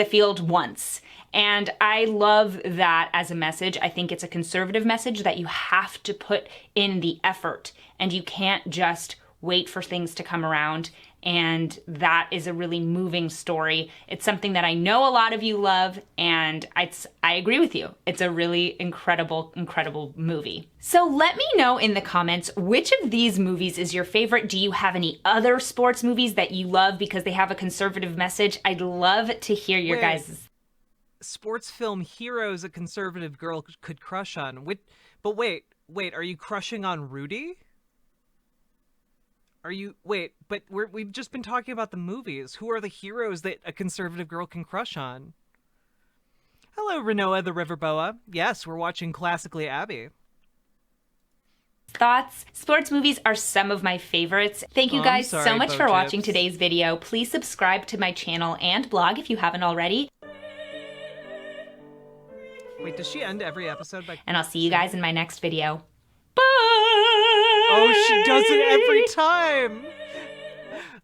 field once. And I love that as a message. I think it's a conservative message that you have to put in the effort and you can't just wait for things to come around. And that is a really moving story. It's something that I know a lot of you love, and I agree with you. It's a really incredible, incredible movie. So let me know in the comments, which of these movies is your favorite? Do you have any other sports movies that you love because they have a conservative message? I'd love to hear your guys'. Sports film heroes a conservative girl could crush on. But wait, are you crushing on Rudy? We've just been talking about the movies. Who are the heroes that a conservative girl can crush on? Hello, Renoa the River Boa. Yes, we're watching Classically Abby. Thoughts? Sports movies are some of my favorites. Thank you guys so much for watching today's video. Please subscribe to my channel and blog if you haven't already. Wait, does she end every episode by... And I'll see you guys in my next video. Bye! Oh, she does it every time!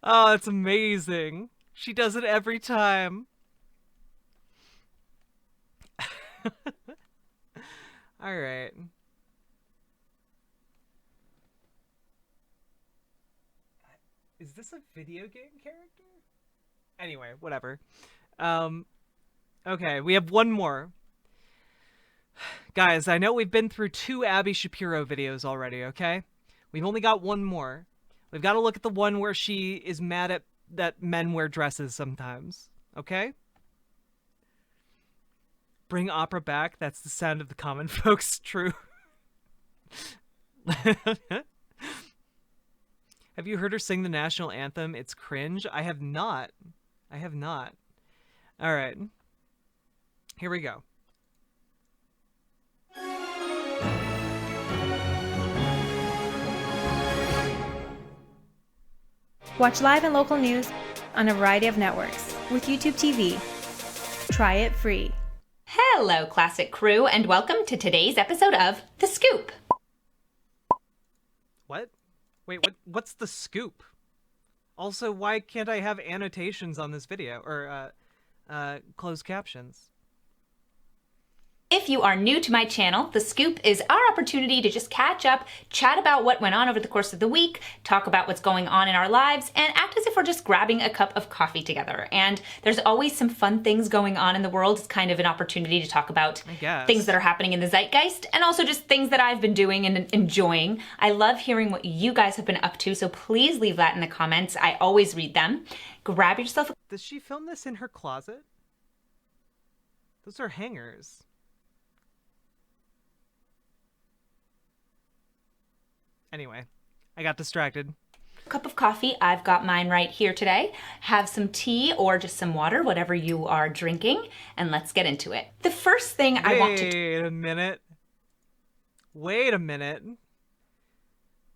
Oh, it's amazing. She does it every time. Alright. Is this a video game character? Anyway, whatever. Okay, we have one more. Guys, I know we've been through 2 Abby Shapiro videos already, okay? We've only got one more. We've got to look at the one where she is mad at that men wear dresses sometimes, okay? Bring opera back. That's the sound of the common folks. True. Have you heard her sing the national anthem? It's cringe. I have not. All right. Here we go. Watch live and local news on a variety of networks with YouTube TV. Try it free. Hello, Classic Crew, and welcome to today's episode of The Scoop. What? Wait, what's The Scoop? Also, why can't I have annotations on this video? Or, closed captions? If you are new to my channel, The Scoop is our opportunity to just catch up, chat about what went on over the course of the week, talk about what's going on in our lives, and act as if we're just grabbing a cup of coffee together. And there's always some fun things going on in the world. It's kind of an opportunity to talk about things that are happening in the zeitgeist, and also just things that I've been doing and enjoying. I love hearing what you guys have been up to, so please leave that in the comments. I always read them. Grab yourself a... Does she film this in her closet? Those are hangers. Anyway, I got distracted. Cup of coffee. I've got mine right here today. Have some tea or just some water, whatever you are drinking, and let's get into it. The first thing I want to... Wait a minute. Wait a minute.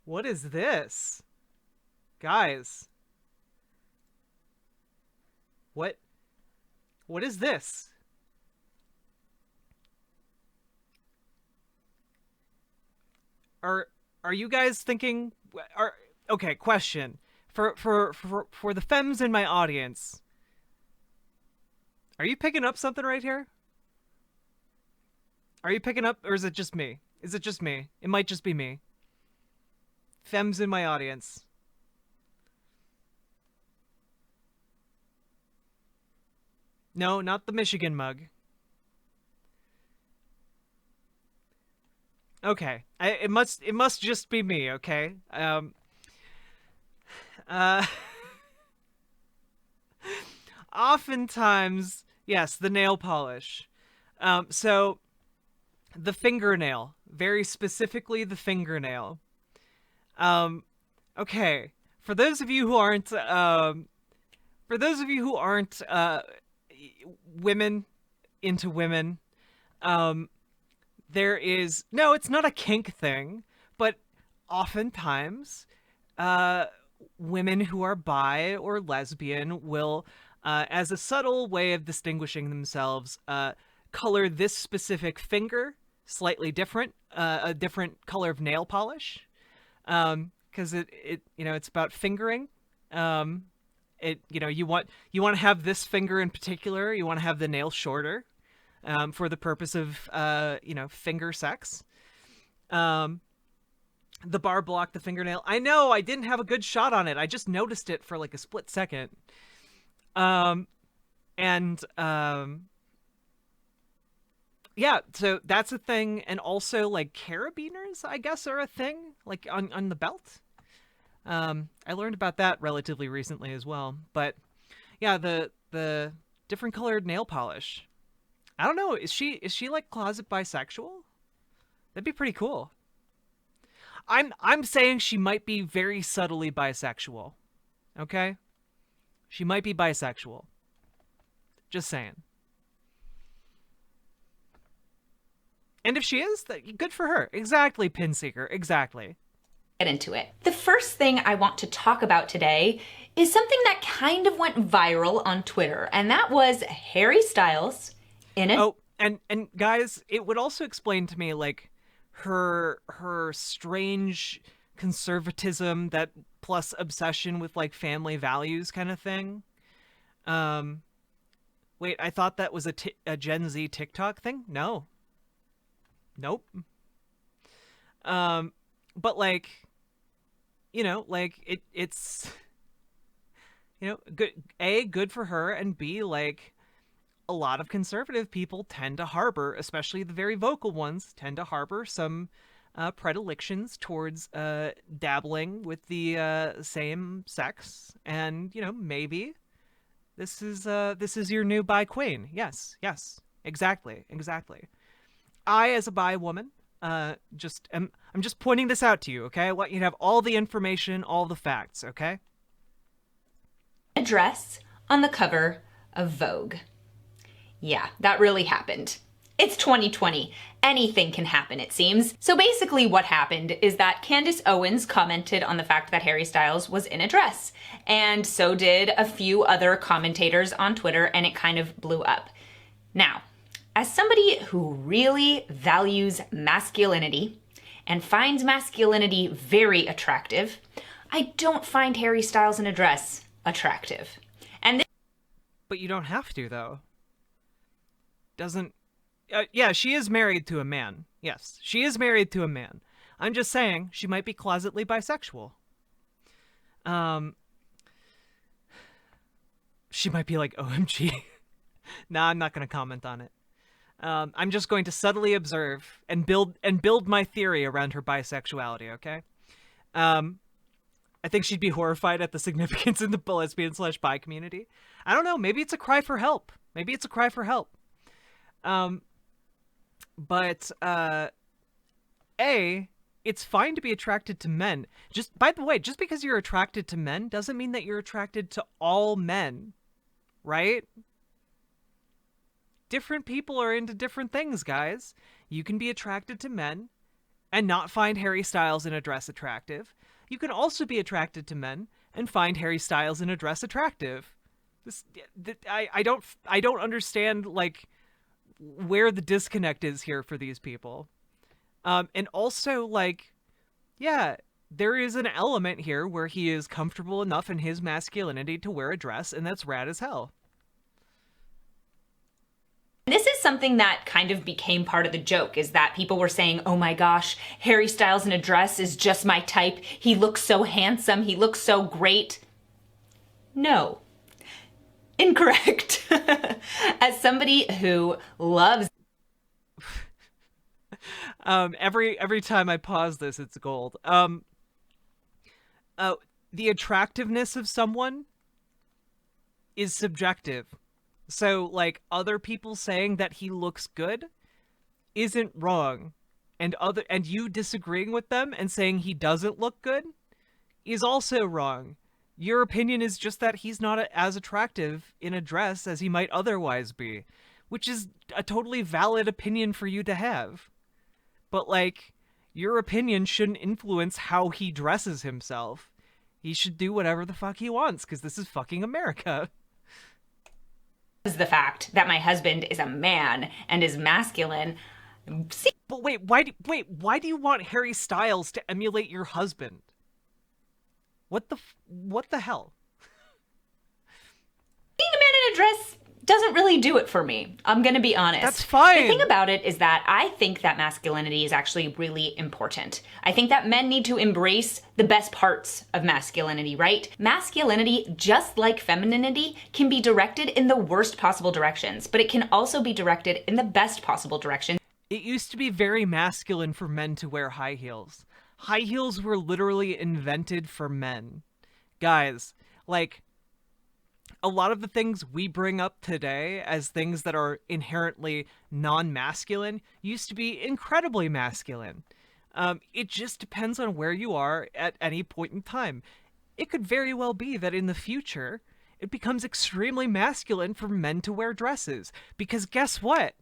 What is this? Guys. What is this? Are you guys thinking? Okay, question for the femmes in my audience. Are you picking up something right here? Are you picking up, or is it just me? Is it just me? It might just be me. Femmes in my audience. No, not the Michigan mug. Okay, it must just be me, okay? Oftentimes, yes, the nail polish. So, the fingernail, very specifically the fingernail. Okay, for those of you who aren't, women into women, there is, no, it's not a kink thing, but oftentimes, women who are bi or lesbian will, as a subtle way of distinguishing themselves, color this specific finger slightly different, a different color of nail polish, because it's about fingering. You want to have this finger in particular, you want to have the nail shorter. For the purpose of, finger sex. The bar blocked the fingernail. I know, I didn't have a good shot on it. I just noticed it for like a split second. Yeah, so that's a thing. And also, like, carabiners, I guess, are a thing, like, on the belt. I learned about that relatively recently as well. But, yeah, the different colored nail polish. I don't know. Is she like closet bisexual? That'd be pretty cool. I'm saying she might be very subtly bisexual. Okay? She might be bisexual. Just saying. And if she is, good for her. Exactly, Pinseeker. Exactly. Get into it. The first thing I want to talk about today is something that kind of went viral on Twitter, and that was Harry Styles in it. Oh, and guys, it would also explain to me, like, her strange conservatism, that plus obsession with, like, family values kind of thing. Wait, I thought that was a Gen Z TikTok thing? No. Nope. But, like, it's, good, A, good for her, and B, like, a lot of conservative people tend to harbor, especially the very vocal ones, tend to harbor some predilections towards dabbling with the same sex, and maybe this is your new bi queen. Yes, exactly. I, as a bi woman, I'm just pointing this out to you, okay? I want you to have all the information, all the facts, okay? A dress on the cover of Vogue. Yeah, that really happened. It's 2020. Anything can happen, it seems. So basically what happened is that Candace Owens commented on the fact that Harry Styles was in a dress. And so did a few other commentators on Twitter, and it kind of blew up. Now, as somebody who really values masculinity and finds masculinity very attractive, I don't find Harry Styles in a dress attractive. And but you don't have to, though. Doesn't Yeah, she is married to a man. Yes, she is married to a man. I'm just saying she might be closetly bisexual. She might be like, OMG. Nah, I'm not going to comment on it. I'm just going to subtly observe and build my theory around her bisexuality, okay? I think she'd be horrified at the significance in the lesbian/bi community. I don't know, maybe it's a cry for help. But it's fine to be attracted to men. Just, by the way, just because you're attracted to men doesn't mean that you're attracted to all men, right? Different people are into different things, guys. You can be attracted to men and not find Harry Styles in a dress attractive. You can also be attracted to men and find Harry Styles in a dress attractive. I don't understand, like, where the disconnect is here for these people. And also, like, yeah, there is an element here where he is comfortable enough in his masculinity to wear a dress, and that's rad as hell. This is something that kind of became part of the joke, is that people were saying, oh my gosh, Harry Styles in a dress is just my type. He looks so handsome. He looks so great. No. Incorrect. As somebody who loves... every time I pause this, it's gold. The attractiveness of someone is subjective. So, like, other people saying that he looks good isn't wrong. And you disagreeing with them and saying he doesn't look good is also wrong. Your opinion is just that he's not as attractive in a dress as he might otherwise be, which is a totally valid opinion for you to have. But, like, your opinion shouldn't influence how he dresses himself. He should do whatever the fuck he wants, because this is fucking America. Is the fact that my husband is a man and is masculine. See, but why do you want Harry Styles to emulate your husband? What the hell? Being a man in a dress doesn't really do it for me. I'm gonna be honest. That's fine. The thing about it is that I think that masculinity is actually really important. I think that men need to embrace the best parts of masculinity, right? Masculinity, just like femininity, can be directed in the worst possible directions, but it can also be directed in the best possible direction. It used to be very masculine for men to wear high heels. High heels were literally invented for men. Guys, like, a lot of the things we bring up today as things that are inherently non-masculine used to be incredibly masculine. It just depends on where you are at any point in time. It could very well be that in the future, it becomes extremely masculine for men to wear dresses. Because guess what?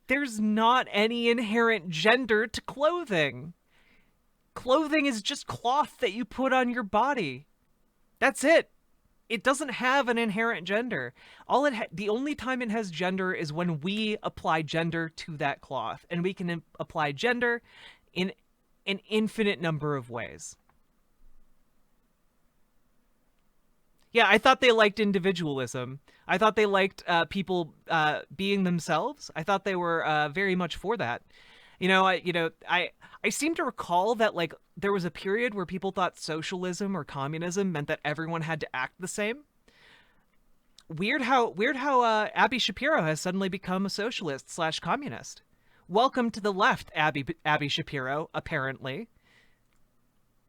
There's not any inherent gender to clothing. Clothing is just cloth that you put on your body. That's it. It doesn't have an inherent gender. The only time it has gender is when we apply gender to that cloth, and we can apply gender in an infinite number of ways. Yeah, I thought they liked individualism. I thought they liked people being themselves. I thought they were very much for that. I seem to recall that, like, there was a period where people thought socialism or communism meant that everyone had to act the same. Weird how Abby Shapiro has suddenly become a socialist/communist. Welcome to the left, Abby Shapiro, apparently.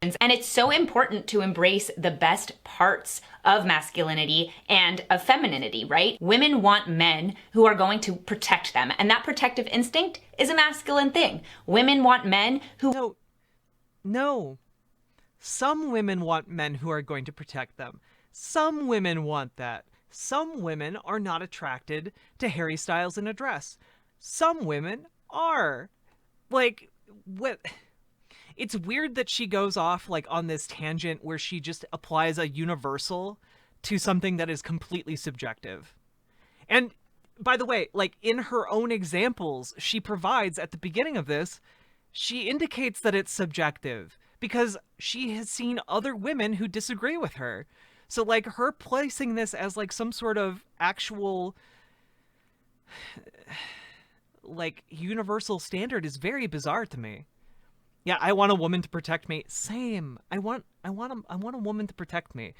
And it's so important to embrace the best parts of masculinity and of femininity, right? Women want men who are going to protect them. And that protective instinct is a masculine thing. Women want men who... No. Some women want men who are going to protect them. Some women want that. Some women are not attracted to Harry Styles in a dress. Some women are. Like, what... It's weird that she goes off, like, on this tangent where she just applies a universal to something that is completely subjective. And, by the way, like, in her own examples she provides at the beginning of this, she indicates that it's subjective because she has seen other women who disagree with her. So, like, her placing this as, like, some sort of actual like, universal standard is very bizarre to me. Yeah, I want a woman to protect me. Same. I want a woman to protect me.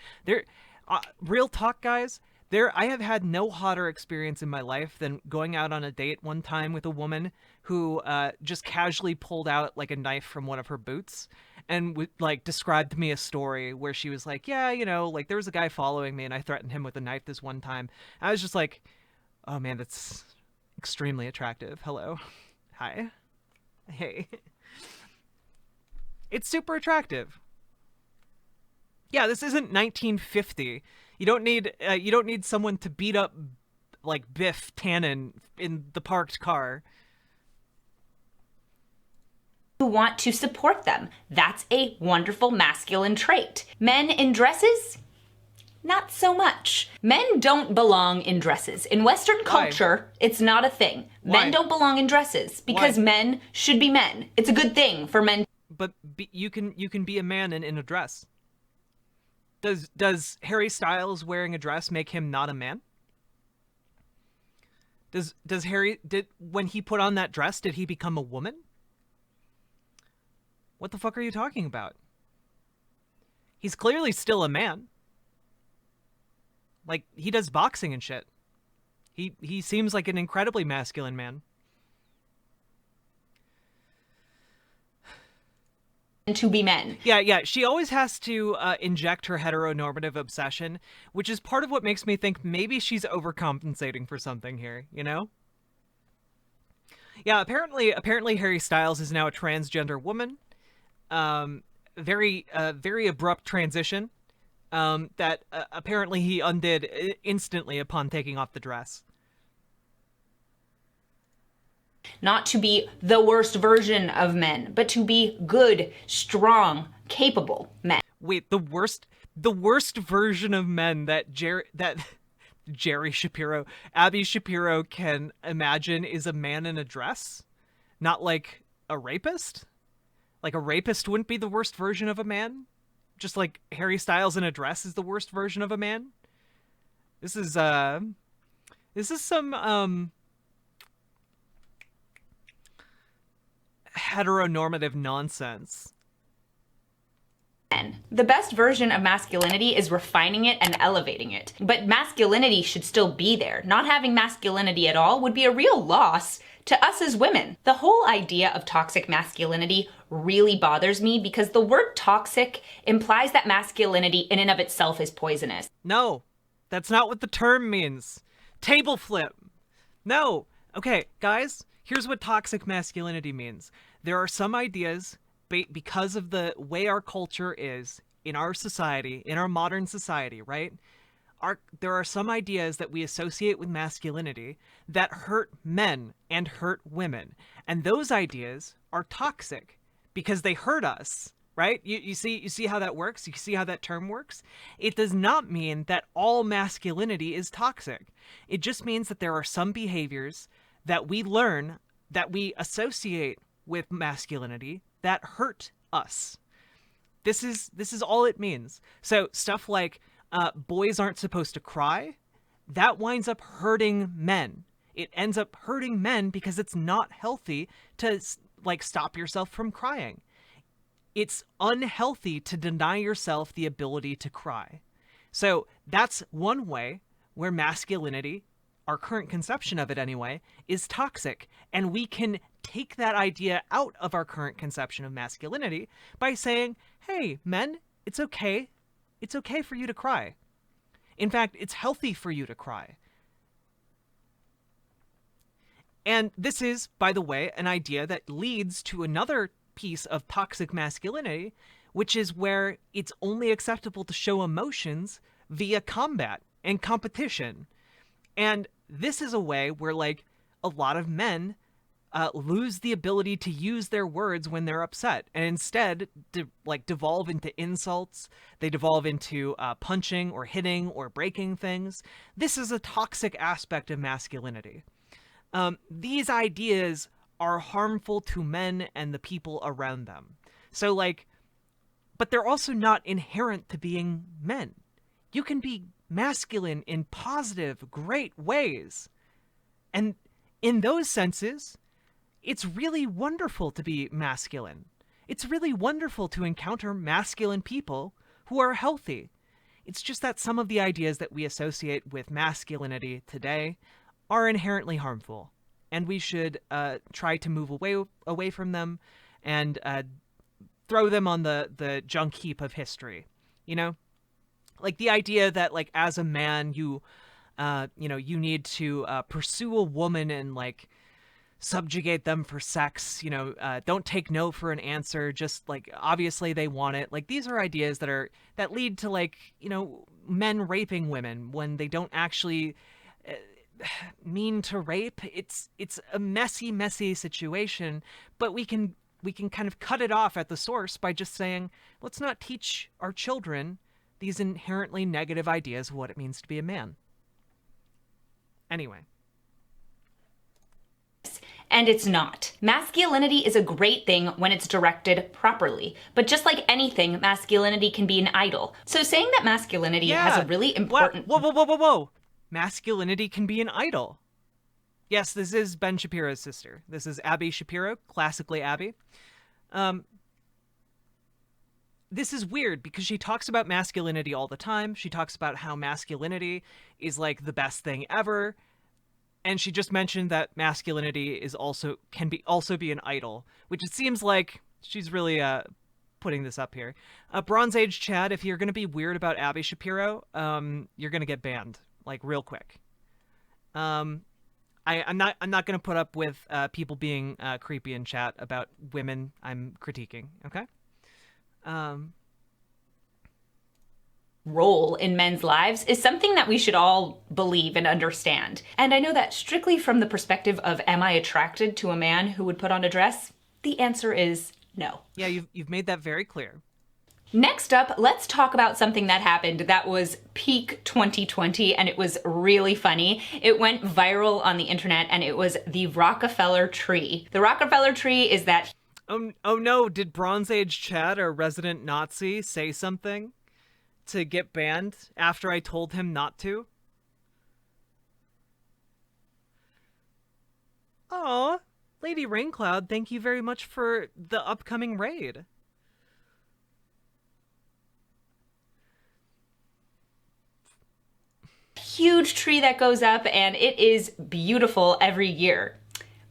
Real talk, guys. I have had no hotter experience in my life than going out on a date one time with a woman who just casually pulled out like a knife from one of her boots and like described to me a story where she was like, yeah, you know, like there was a guy following me and I threatened him with a knife this one time. I was just like, oh man, that's extremely attractive. Hello. Hi. Hey. It's super attractive. Yeah, this isn't 1950. You don't need someone to beat up like Biff Tannen in the parked car. Who want to support them. That's a wonderful masculine trait. Men in dresses? Not so much. Men don't belong in dresses. In Western culture, it's not a thing. Why? Men don't belong in dresses because men should be men. It's a good thing for men. But you can be a man in a dress. Does Harry Styles wearing a dress make him not a man? When he put on that dress, did he become a woman? What the fuck are you talking about? He's clearly still a man. Like, he does boxing and shit. He seems like an incredibly masculine man. To be men. Yeah, she always has to inject her heteronormative obsession, which is part of what makes me think maybe she's overcompensating for something here, you know? Yeah, apparently Harry Styles is now a transgender woman. Very abrupt transition that apparently he undid instantly upon taking off the dress. Not to be the worst version of men, but to be good, strong, capable men. Wait, the worst version of men that Abby Shapiro can imagine is a man in a dress? Not like a rapist? Like a rapist wouldn't be the worst version of a man? Just like Harry Styles in a dress is the worst version of a man? This is some heteronormative nonsense. The best version of masculinity is refining it and elevating it. But masculinity should still be there. Not having masculinity at all would be a real loss to us as women. The whole idea of toxic masculinity really bothers me because the word toxic implies that masculinity in and of itself is poisonous. No, that's not what the term means. Table flip. No. Okay, guys, here's what toxic masculinity means. There are some ideas, because of the way our culture is in our society, in our modern society, right? There are some ideas that we associate with masculinity that hurt men and hurt women. And those ideas are toxic because they hurt us, right? You see how that works? You see how that term works? It does not mean that all masculinity is toxic. It just means that there are some behaviors that we learn, that we associate with masculinity that hurt us. This is all it means. So stuff like boys aren't supposed to cry, that winds up hurting men. It ends up hurting men because it's not healthy to like stop yourself from crying. It's unhealthy to deny yourself the ability to cry. So that's one way where masculinity, our current conception of it anyway, is toxic. And we can take that idea out of our current conception of masculinity by saying, hey, men, it's okay. It's okay for you to cry. In fact, it's healthy for you to cry. And this is, by the way, an idea that leads to another piece of toxic masculinity, which is where it's only acceptable to show emotions via combat and competition. And this is a way where, like, a lot of men lose the ability to use their words when they're upset, and instead devolve into insults. They devolve into punching or hitting or breaking things. This is a toxic aspect of masculinity. These ideas are harmful to men and the people around them. So, like, but they're also not inherent to being men. You can be masculine in positive, great ways. And in those senses, it's really wonderful to be masculine. It's really wonderful to encounter masculine people who are healthy. It's just that some of the ideas that we associate with masculinity today are inherently harmful, and we should try to move away from them and throw them on the junk heap of history. You know, like the idea that like as a man you need to pursue a woman and like subjugate them for sex, don't take no for an answer, just like obviously they want it. Like these are ideas that lead to like, men raping women when they don't actually mean to rape. It's a messy situation, but we can kind of cut it off at the source by just saying, let's not teach our children these inherently negative ideas of what it means to be a man. Anyway. And it's not. Masculinity is a great thing when it's directed properly. But just like anything, masculinity can be an idol. So saying that masculinity has a really important... Whoa. Masculinity can be an idol. Yes, this is Ben Shapiro's sister. This is Abby Shapiro, classically Abby. This is weird because she talks about masculinity all the time. She talks about how masculinity is like the best thing ever. And she just mentioned that masculinity is can be an idol, which it seems like she's really putting this up here. Bronze Age Chad, if you're going to be weird about Abby Shapiro, you're going to get banned like real quick. I'm not going to put up with people being creepy in chat about women I'm critiquing. Okay. Role in men's lives is something that we should all believe and understand. And I know that strictly from the perspective of am I attracted to a man who would put on a dress? The answer is no. Yeah, you've made that very clear. Next up, let's talk about something that happened that was peak 2020 and it was really funny. It went viral on the internet and it was the Rockefeller tree. The Rockefeller tree is that... Oh no, did Bronze Age Chad, our resident Nazi, say something to get banned after I told him not to? Aw, Lady Raincloud, thank you very much for the upcoming raid. Huge tree that goes up and it is beautiful every year.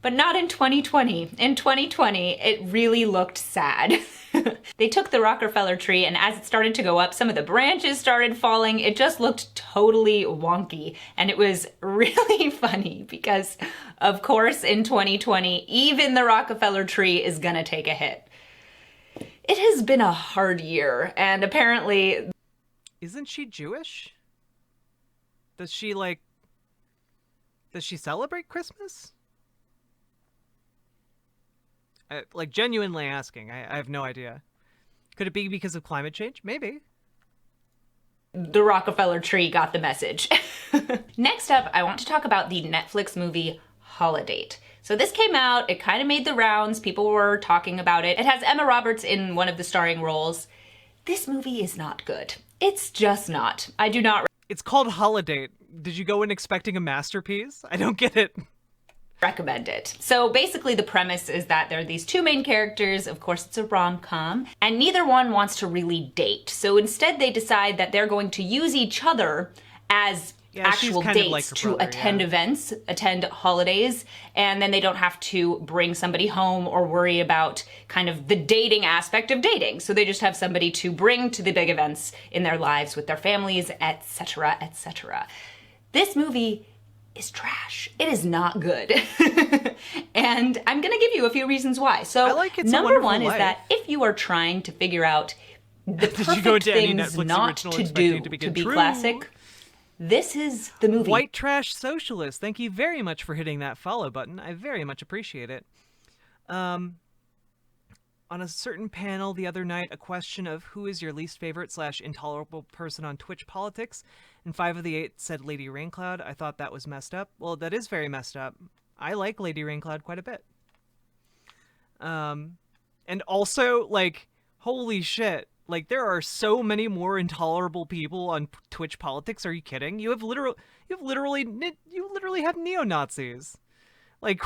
But not in 2020. In 2020, it really looked sad. They took the Rockefeller tree and as it started to go up, some of the branches started falling. It just looked totally wonky. And it was really funny because, of course, in 2020, even the Rockefeller tree is gonna take a hit. It has been a hard year and apparently... Isn't she Jewish? Does she celebrate Christmas? Like, genuinely asking. I have no idea. Could it be because of climate change? Maybe. The Rockefeller tree got the message. Next up, I want to talk about the Netflix movie Holidate. So this came out, it kind of made the rounds, people were talking about it. It has Emma Roberts in one of the starring roles. This movie is not good. It's just not. I do not... It's called Holiday. Did you go in expecting a masterpiece? I don't get it. Recommend it. So basically the premise is that there are these two main characters, of course it's a rom-com, and neither one wants to really date. So instead they decide that they're going to use each other as actual dates like to attend events, attend holidays, and then they don't have to bring somebody home or worry about kind of the dating aspect of dating. So they just have somebody to bring to the big events in their lives with their families, etc., etc. This movie is trash. It is not good. And I'm gonna give you a few reasons why. So number one is that if you are trying to figure out the perfect things not to do to be classic, this is the movie. White Trash Socialist, thank you very much for hitting that follow button. I very much appreciate it. On a certain panel the other night, a question of who is your least favorite / intolerable person on Twitch politics, and 5 of the 8 said Lady Raincloud. I thought that was messed up. Well, that is very messed up. I like Lady Raincloud quite a bit. And also, like, holy shit, Like, there are so many more intolerable people on Twitch politics. Are you kidding? You literally have neo-Nazis. Like,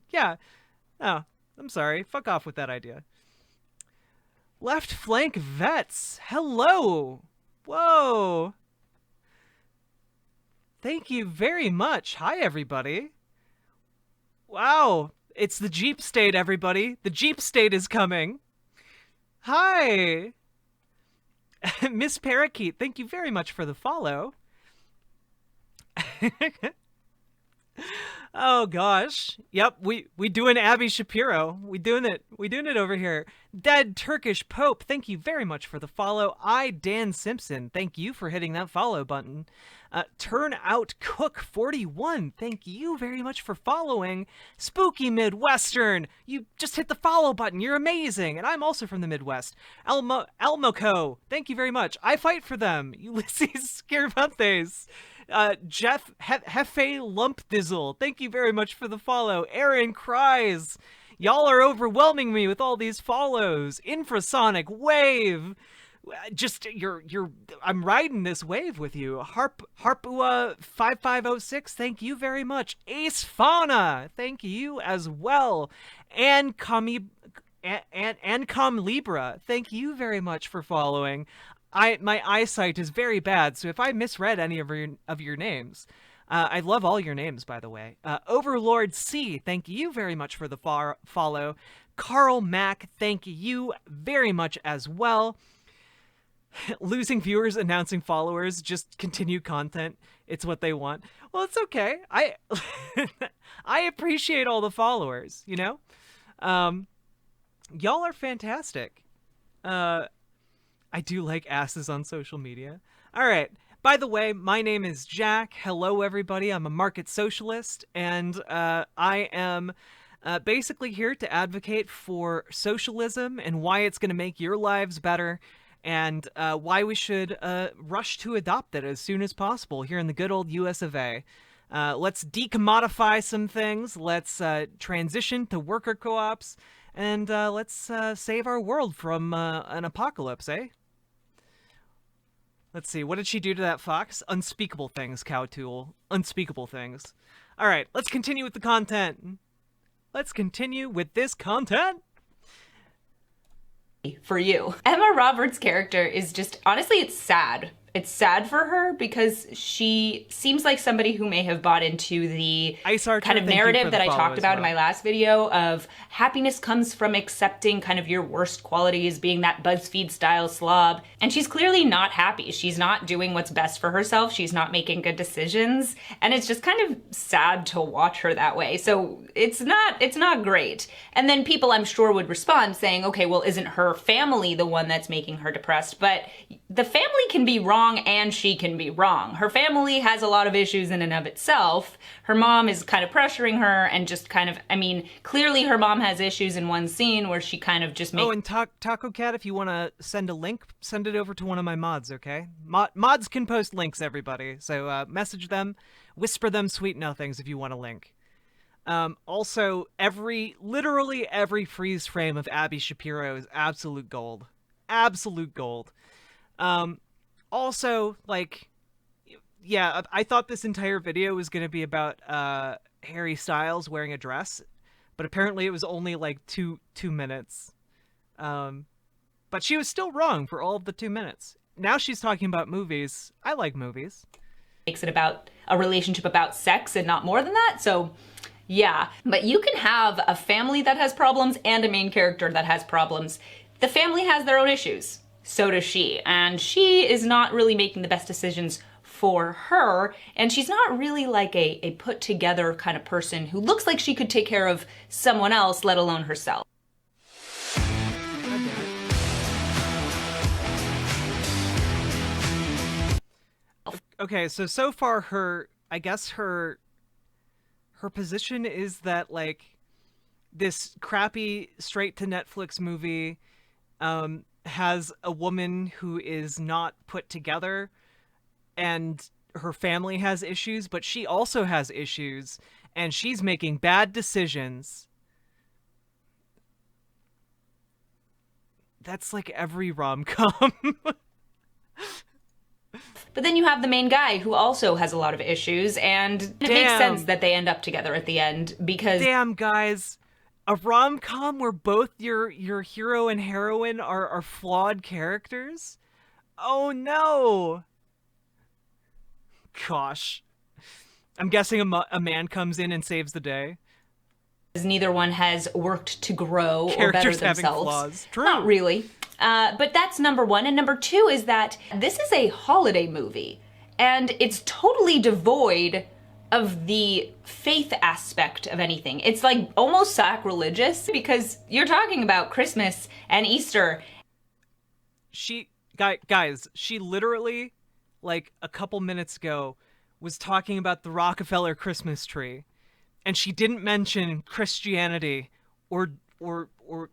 yeah. Oh, I'm sorry. Fuck off with that idea. Left flank vets. Hello. Whoa. Thank you very much. Hi, everybody. Wow. It's the Jeep State, everybody. The Jeep State is coming. Hi. Miss Parakeet, thank you very much for the follow. Oh gosh. Yep, we doing Abby Shapiro. We doing it over here. Dead Turkish Pope, thank you very much for the follow. Dan Simpson, thank you for hitting that follow button. Turnout Cook 41, thank you very much for following. Spooky Midwestern, you just hit the follow button. You're amazing, and I'm also from the Midwest. Elmoco, thank you very much. I fight for them. Ulysses Scarvantes. Jeff Hefe Lumpdizzle, thank you very much for the follow. Aaron Cries, y'all are overwhelming me with all these follows. Infrasonic Wave, just I'm riding this wave with you. Harpua 5506, thank you very much. Ace Fauna, thank you as well. And Com Libra, thank you very much for following. My eyesight is very bad, so if I misread any of your names, I love all your names, by the way. Overlord C, thank you very much for the follow. Carl Mack, thank you very much as well. Losing viewers, announcing followers, just continue content. It's what they want. Well, it's okay. I appreciate all the followers, you know? Y'all are fantastic. I do like asses on social media. All right. By the way, my name is Jack. Hello, everybody. I'm a market socialist, and I am basically here to advocate for socialism and why it's going to make your lives better, and why we should rush to adopt it as soon as possible here in the good old US of A. Let's decommodify some things. Let's transition to worker co-ops, and let's save our world from an apocalypse, eh? Let's see, what did she do to that fox? Unspeakable things, Cowtool. Unspeakable things. All right, let's continue with the content. Let's continue with this content. For you. Emma Roberts' character is just, honestly, it's sad. It's sad for her because she seems like somebody who may have bought into the kind of narrative that I talked about in my last video of happiness comes from accepting kind of your worst qualities, being that BuzzFeed style slob. And she's clearly not happy. She's not doing what's best for herself. She's not making good decisions. And it's just kind of sad to watch her that way. So it's not great. And then people, I'm sure, would respond saying, okay, well, isn't her family the one that's making her depressed? But the family can be wrong and she can be wrong. Her family has a lot of issues in and of itself. Her mom is kind of pressuring her and just kind of, I mean, clearly her mom has issues in one scene where she kind of just makes... Oh, and Taco Cat, if you want to send a link, send it over to one of my mods, okay? Mods can post links, everybody. So message them, whisper them sweet nothings if you want a link. Also, literally every freeze frame of Abby Shapiro is absolute gold. Absolute gold. Also, like, yeah, I thought this entire video was going to be about Harry Styles wearing a dress, but apparently it was only like two minutes. But she was still wrong for all of the 2 minutes. Now she's talking about movies. I like movies. Makes it about a relationship about sex and not more than that, so... yeah, but you can have a family that has problems and a main character that has problems. The family has their own issues. So does she. And she is not really making the best decisions for her. And she's not really like a put together kind of person who looks like she could take care of someone else, let alone herself. Okay, so far I guess her position is that, like, this crappy straight to Netflix movie has a woman who is not put together and her family has issues, but she also has issues and she's making bad decisions. That's like every rom-com. But then you have the main guy who also has a lot of issues, and it makes sense that they end up together at the end because... Damn, guys. A rom-com where both your hero and heroine are flawed characters? Oh no! Gosh. I'm guessing a man comes in and saves the day. Neither one has worked to grow or better Characters themselves. having flaws. True. Not really. But that's number one. And number two is that this is a holiday movie. And it's totally devoid of the faith aspect of anything. It's like almost sacrilegious because you're talking about Christmas and Easter. Guys, she literally, like a couple minutes ago, was talking about the Rockefeller Christmas tree. And she didn't mention Christianity or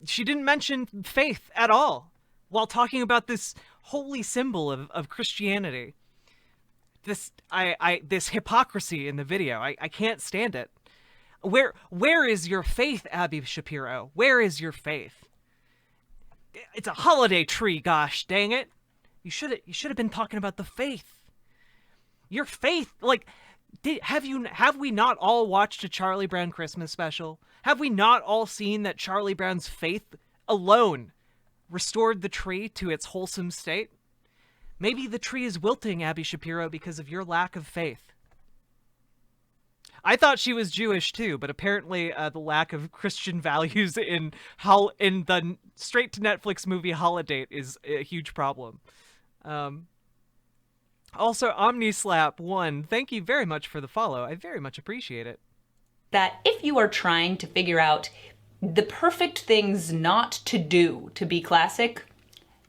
she didn't mention faith at all while talking about this holy symbol of Christianity. This hypocrisy in the video. I can't stand it. Where is your faith, Abby Shapiro? Where is your faith? It's a holiday tree, gosh dang it. You should have been talking about the faith. Your faith, like, have we not all watched a Charlie Brown Christmas special? Have we not all seen that Charlie Brown's faith alone restored the tree to its wholesome state? Maybe the tree is wilting, Abby Shapiro, because of your lack of faith. I thought she was Jewish too, but apparently the lack of Christian values in the straight-to-Netflix movie Holiday is a huge problem. Also, OmniSlap1, thank you very much for the follow. I very much appreciate it. That if you are trying to figure out the perfect things not to do to be classic,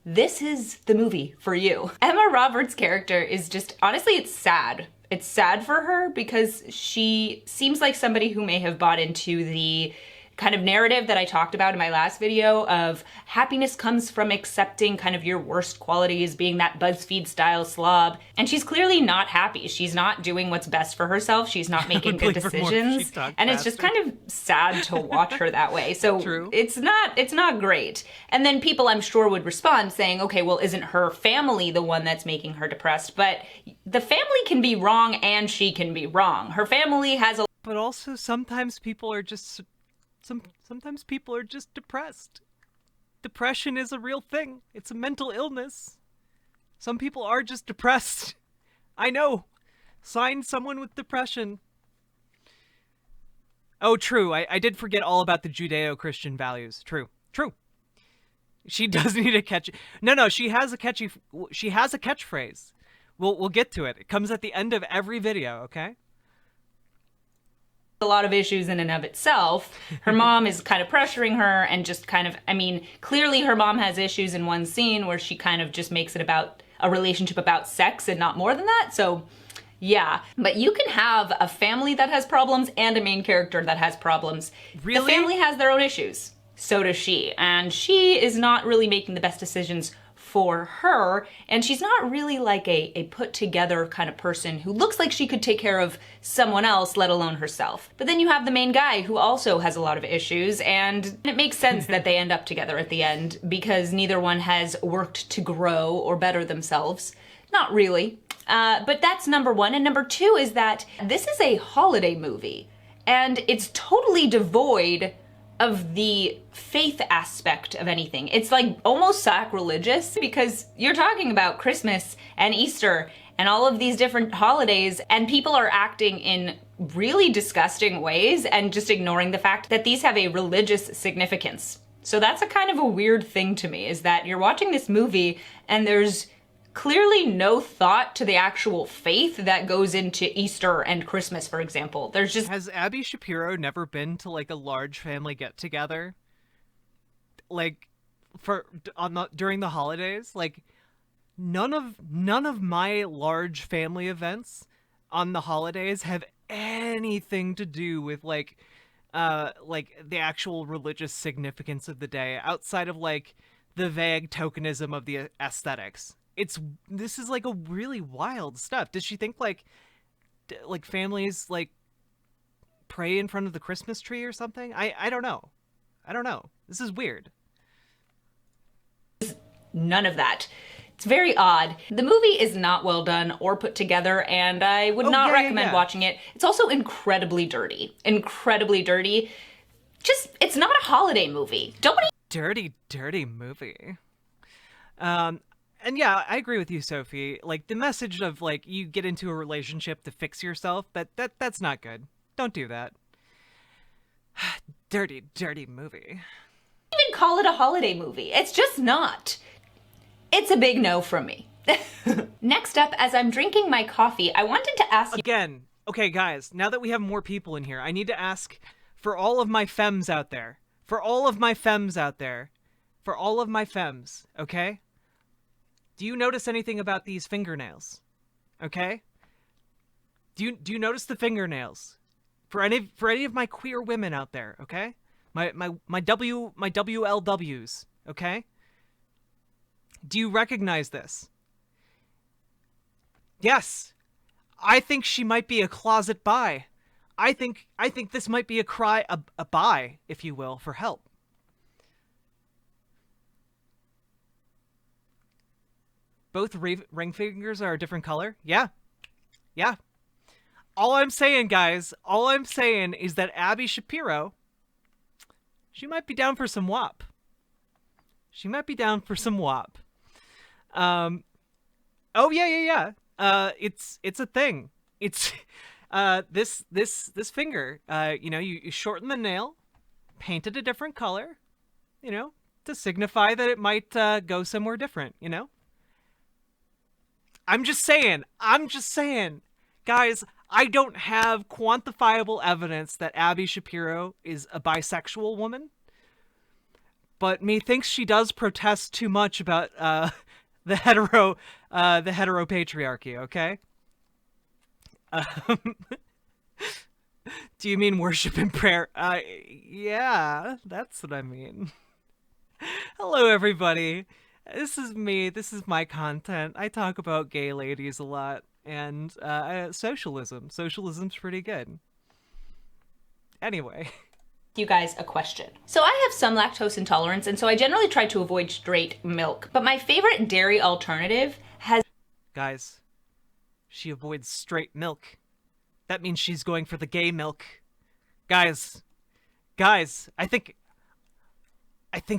this is the movie for you. Emma Roberts' character is just, honestly, it's sad. It's sad for her because she seems like somebody who may have bought into the kind of narrative that I talked about in my last video of happiness comes from accepting kind of your worst qualities, being that BuzzFeed style slob. And she's clearly not happy. She's not doing what's best for herself. She's not making good decisions. And it's just kind of sad to watch her that way. So it's not great. And then people, I'm sure, would respond saying, okay, well, isn't her family the one that's making her depressed? But the family can be wrong and she can be wrong. Her family has a... But also sometimes people are just... Sometimes people are just depressed. Depression is a real thing. It's a mental illness. Some people are just depressed. I know. Sign someone with depression. Oh, true. I did forget all about the Judeo-Christian values. True. She does need a catchy... No, she has a catchphrase. We'll get to it. It comes at the end of every video, okay? A lot of issues in and of itself. Her mom is kind of pressuring her and just kind of, I mean, clearly her mom has issues in one scene where she kind of just makes it about a relationship about sex and not more than that. So yeah, but you can have a family that has problems and a main character that has problems. Really? The family has their own issues. So does she. And she is not really making the best decisions for her, and she's not really like a put together kind of person who looks like she could take care of someone else, let alone herself. But then you have the main guy who also has a lot of issues, and it makes sense that they end up together at the end because neither one has worked to grow or better themselves. Not really. But that's number one. And number two is that this is a holiday movie, and it's totally devoid of the faith aspect of anything. It's like almost sacrilegious because you're talking about Christmas and Easter and all of these different holidays, and people are acting in really disgusting ways and just ignoring the fact that these have a religious significance. So that's a kind of a weird thing to me, is that you're watching this movie and there's clearly no thought to the actual faith that goes into Easter and Christmas, for example. There's just... Has Abby Shapiro never been to like a large family get-together? Like during the holidays? Like none of my large family events on the holidays have anything to do with like the actual religious significance of the day outside of like the vague tokenism of the aesthetics. This is like a really wild stuff. Does she think like families like pray in front of the Christmas tree or something? I don't know. This is weird. None of that. It's very odd. The movie is not well done or put together, and I would not recommend watching it. It's also incredibly dirty. Incredibly dirty. Just, it's not a holiday movie. Dirty movie. And yeah, I agree with you, Sophie. Like, the message of, like, you get into a relationship to fix yourself, that's not good. Don't do that. Dirty movie. Even call it a holiday movie. It's just not. It's a big no from me. Next up, as I'm drinking my coffee, I wanted to ask you... Again, okay, guys, now that we have more people in here, I need to ask for all of my femmes out there. For all of my femmes, okay? Do you notice anything about these fingernails? Okay? Do you notice the fingernails? For any of my queer women out there, okay? My WLWs, okay? Do you recognize this? Yes. I think she might be a closet bi. I think this might be a bi, if you will, for help. Both ring fingers are a different color? Yeah. Yeah. All I'm saying, guys, is that Abby Shapiro, she might be down for some WAP. Oh, yeah. It's a thing. It's, this finger, you shorten the nail, paint it a different color, to signify that it might, go somewhere different, I'm just saying, guys, I don't have quantifiable evidence that Abby Shapiro is a bisexual woman, but methinks she does protest too much about the hetero patriarchy. Okay. Do you mean worship and prayer? Yeah, that's what I mean. Hello, everybody. This is me. This is my content. I talk about gay ladies a lot. And socialism. Socialism's pretty good. Anyway. You guys a question. So I have some lactose intolerance, and so I generally try to avoid straight milk. But my favorite dairy alternative has... Guys, she avoids straight milk. That means she's going for the gay milk. Guys, I think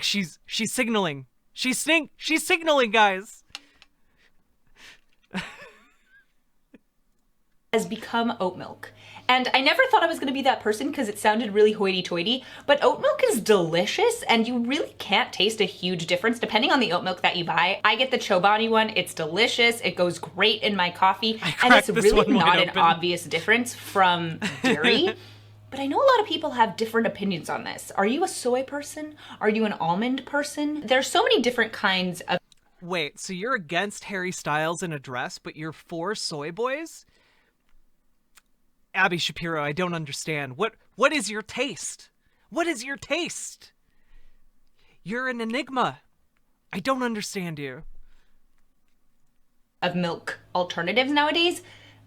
she's signaling. She's signaling, guys. Has become oat milk. And I never thought I was going to be that person because it sounded really hoity-toity, but oat milk is delicious and you really can't taste a huge difference depending on the oat milk that you buy. I get the Chobani one. It's delicious. It goes great in my coffee. And it's really not an obvious difference from dairy. But I know a lot of people have different opinions on this. Are you a soy person? Are you an almond person? There's so many different kinds of... Wait, so you're against Harry Styles in a dress, but you're for soy boys? Abby Shapiro, I don't understand. What is your taste? What is your taste? You're an enigma. I don't understand you. Of milk alternatives nowadays.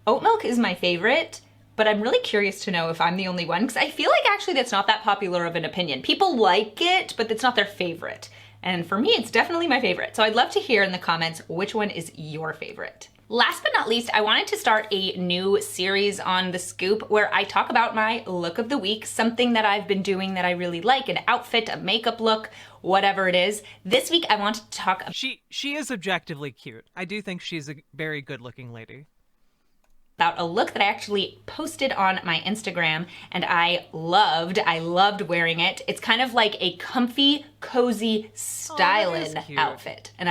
Oat milk is my favorite, but I'm really curious to know if I'm the only one, because I feel like actually that's not that popular of an opinion. People like it, but it's not their favorite. And for me, it's definitely my favorite. So I'd love to hear in the comments which one is your favorite. Last but not least, I wanted to start a new series on The Scoop where I talk about my look of the week, something that I've been doing that I really like, an outfit, a makeup look, whatever it is. This week, I want to talk about... She is objectively cute. I do think she's a very good-looking lady. About a look that I actually posted on my Instagram and I loved wearing it. It's kind of like a comfy, cozy, styling outfit. And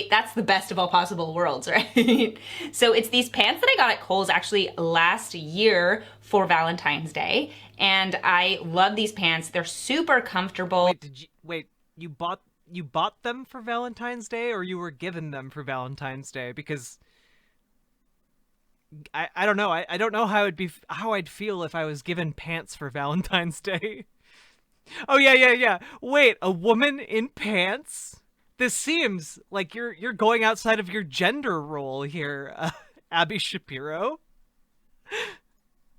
that's the best of all possible worlds, right? So it's these pants that I got at Kohl's actually last year for Valentine's Day. And I love these pants. They're super comfortable. You bought them for Valentine's Day or you were given them for Valentine's Day? Because I don't know. I don't know how I'd feel if I was given pants for Valentine's Day. Oh yeah. Wait, a woman in pants? This seems like you're going outside of your gender role here, Abby Shapiro.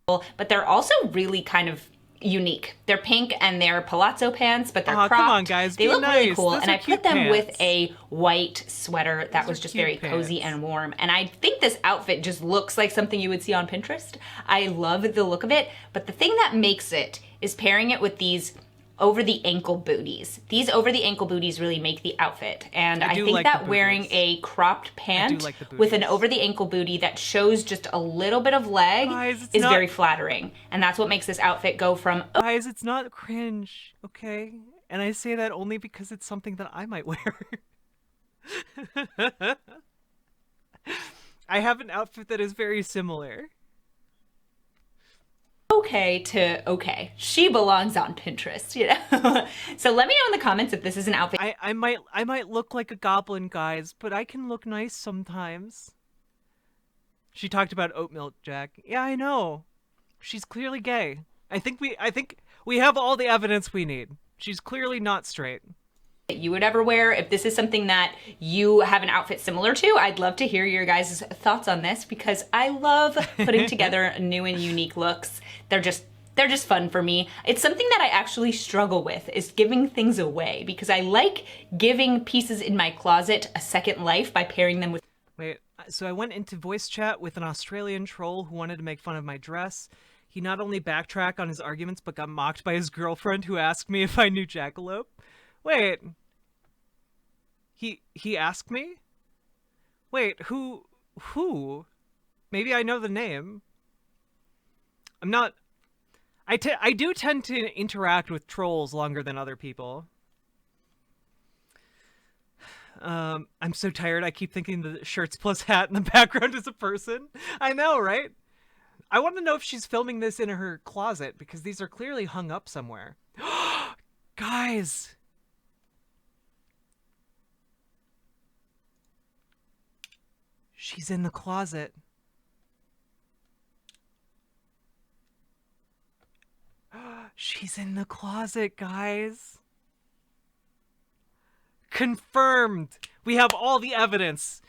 But they're also really kind of unique. They're pink and they're palazzo pants, but they're cropped. Come on, guys. They be look really nice. cool, Those and are I cute put them with pants. a white sweater that Those was are just cute very cozy pants. and warm. And I think this outfit just looks like something you would see on Pinterest. I love the look of it, but the thing that makes it is pairing it with these over the ankle booties. These over the ankle booties really make the outfit. And I do think like that the wearing booties. a cropped pant like the with an booties. over the ankle booty that shows just a little bit of leg Guys, it's is not- very flattering. And that's what makes this outfit go from Guys, it's not cringe, okay? And I say that only because it's something that I might wear. I have an outfit that is very similar. okay to okay. She belongs on Pinterest, you know? So let me know in the comments if this is an outfit I might look like a goblin, guys, but I can look nice sometimes. She talked about oat milk, Jack. Yeah, I know. She's clearly gay. I think we have all the evidence we need. She's clearly not straight. that you would ever wear. If this is something that you have an outfit similar to, I'd love to hear your guys' thoughts on this because I love putting together new and unique looks. They're just fun for me. It's something that I actually struggle with, is giving things away, because I like giving pieces in my closet a second life by pairing them with... Wait, so I went into voice chat with an Australian troll who wanted to make fun of my dress. He not only backtracked on his arguments, but got mocked by his girlfriend who asked me if I knew Jackalope. Wait. He asked me? Wait, who? Maybe I know the name. I'm not... I do tend to interact with trolls longer than other people. I'm so tired. I keep thinking the shirts plus hat in the background is a person. I know, right? I want to know if she's filming this in her closet, because these are clearly hung up somewhere. Guys! She's in the closet. She's in the closet, guys. Confirmed. We have all the evidence.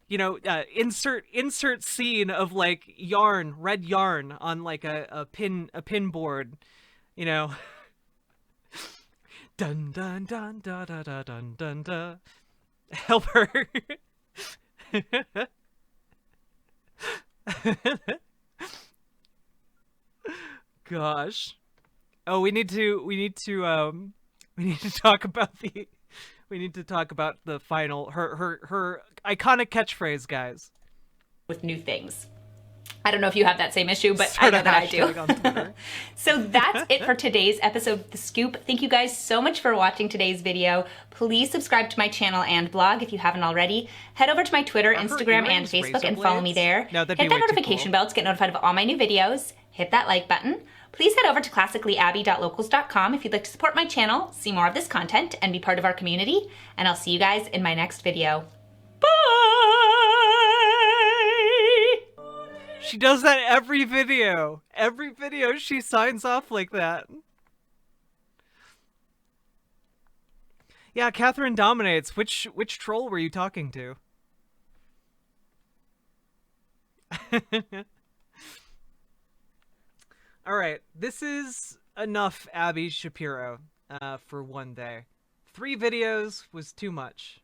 You know, insert scene of like yarn, red yarn on like a pin board. You know. Dun dun dun dun dun dun dun dun dun. Help her. Gosh. Oh, we need to talk about the final her iconic catchphrase, guys. with new things. I don't know if you have that same issue, but I know that I do. So that's it for today's episode of The Scoop. Thank you guys so much for watching today's video. Please subscribe to my channel and blog if you haven't already. Head over to my Twitter, Instagram, and Facebook and follow me there. No, that'd Hit be that way too notification cool. bell to get notified of all my new videos. Hit that like button. Please head over to classicallyabby.locals.com if you'd like to support my channel, see more of this content, and be part of our community. And I'll see you guys in my next video. Bye! She does that every video. Every video she signs off like that. Yeah, Catherine dominates. Which troll were you talking to? All right, this is enough Abby Shapiro for one day. 3 videos was too much.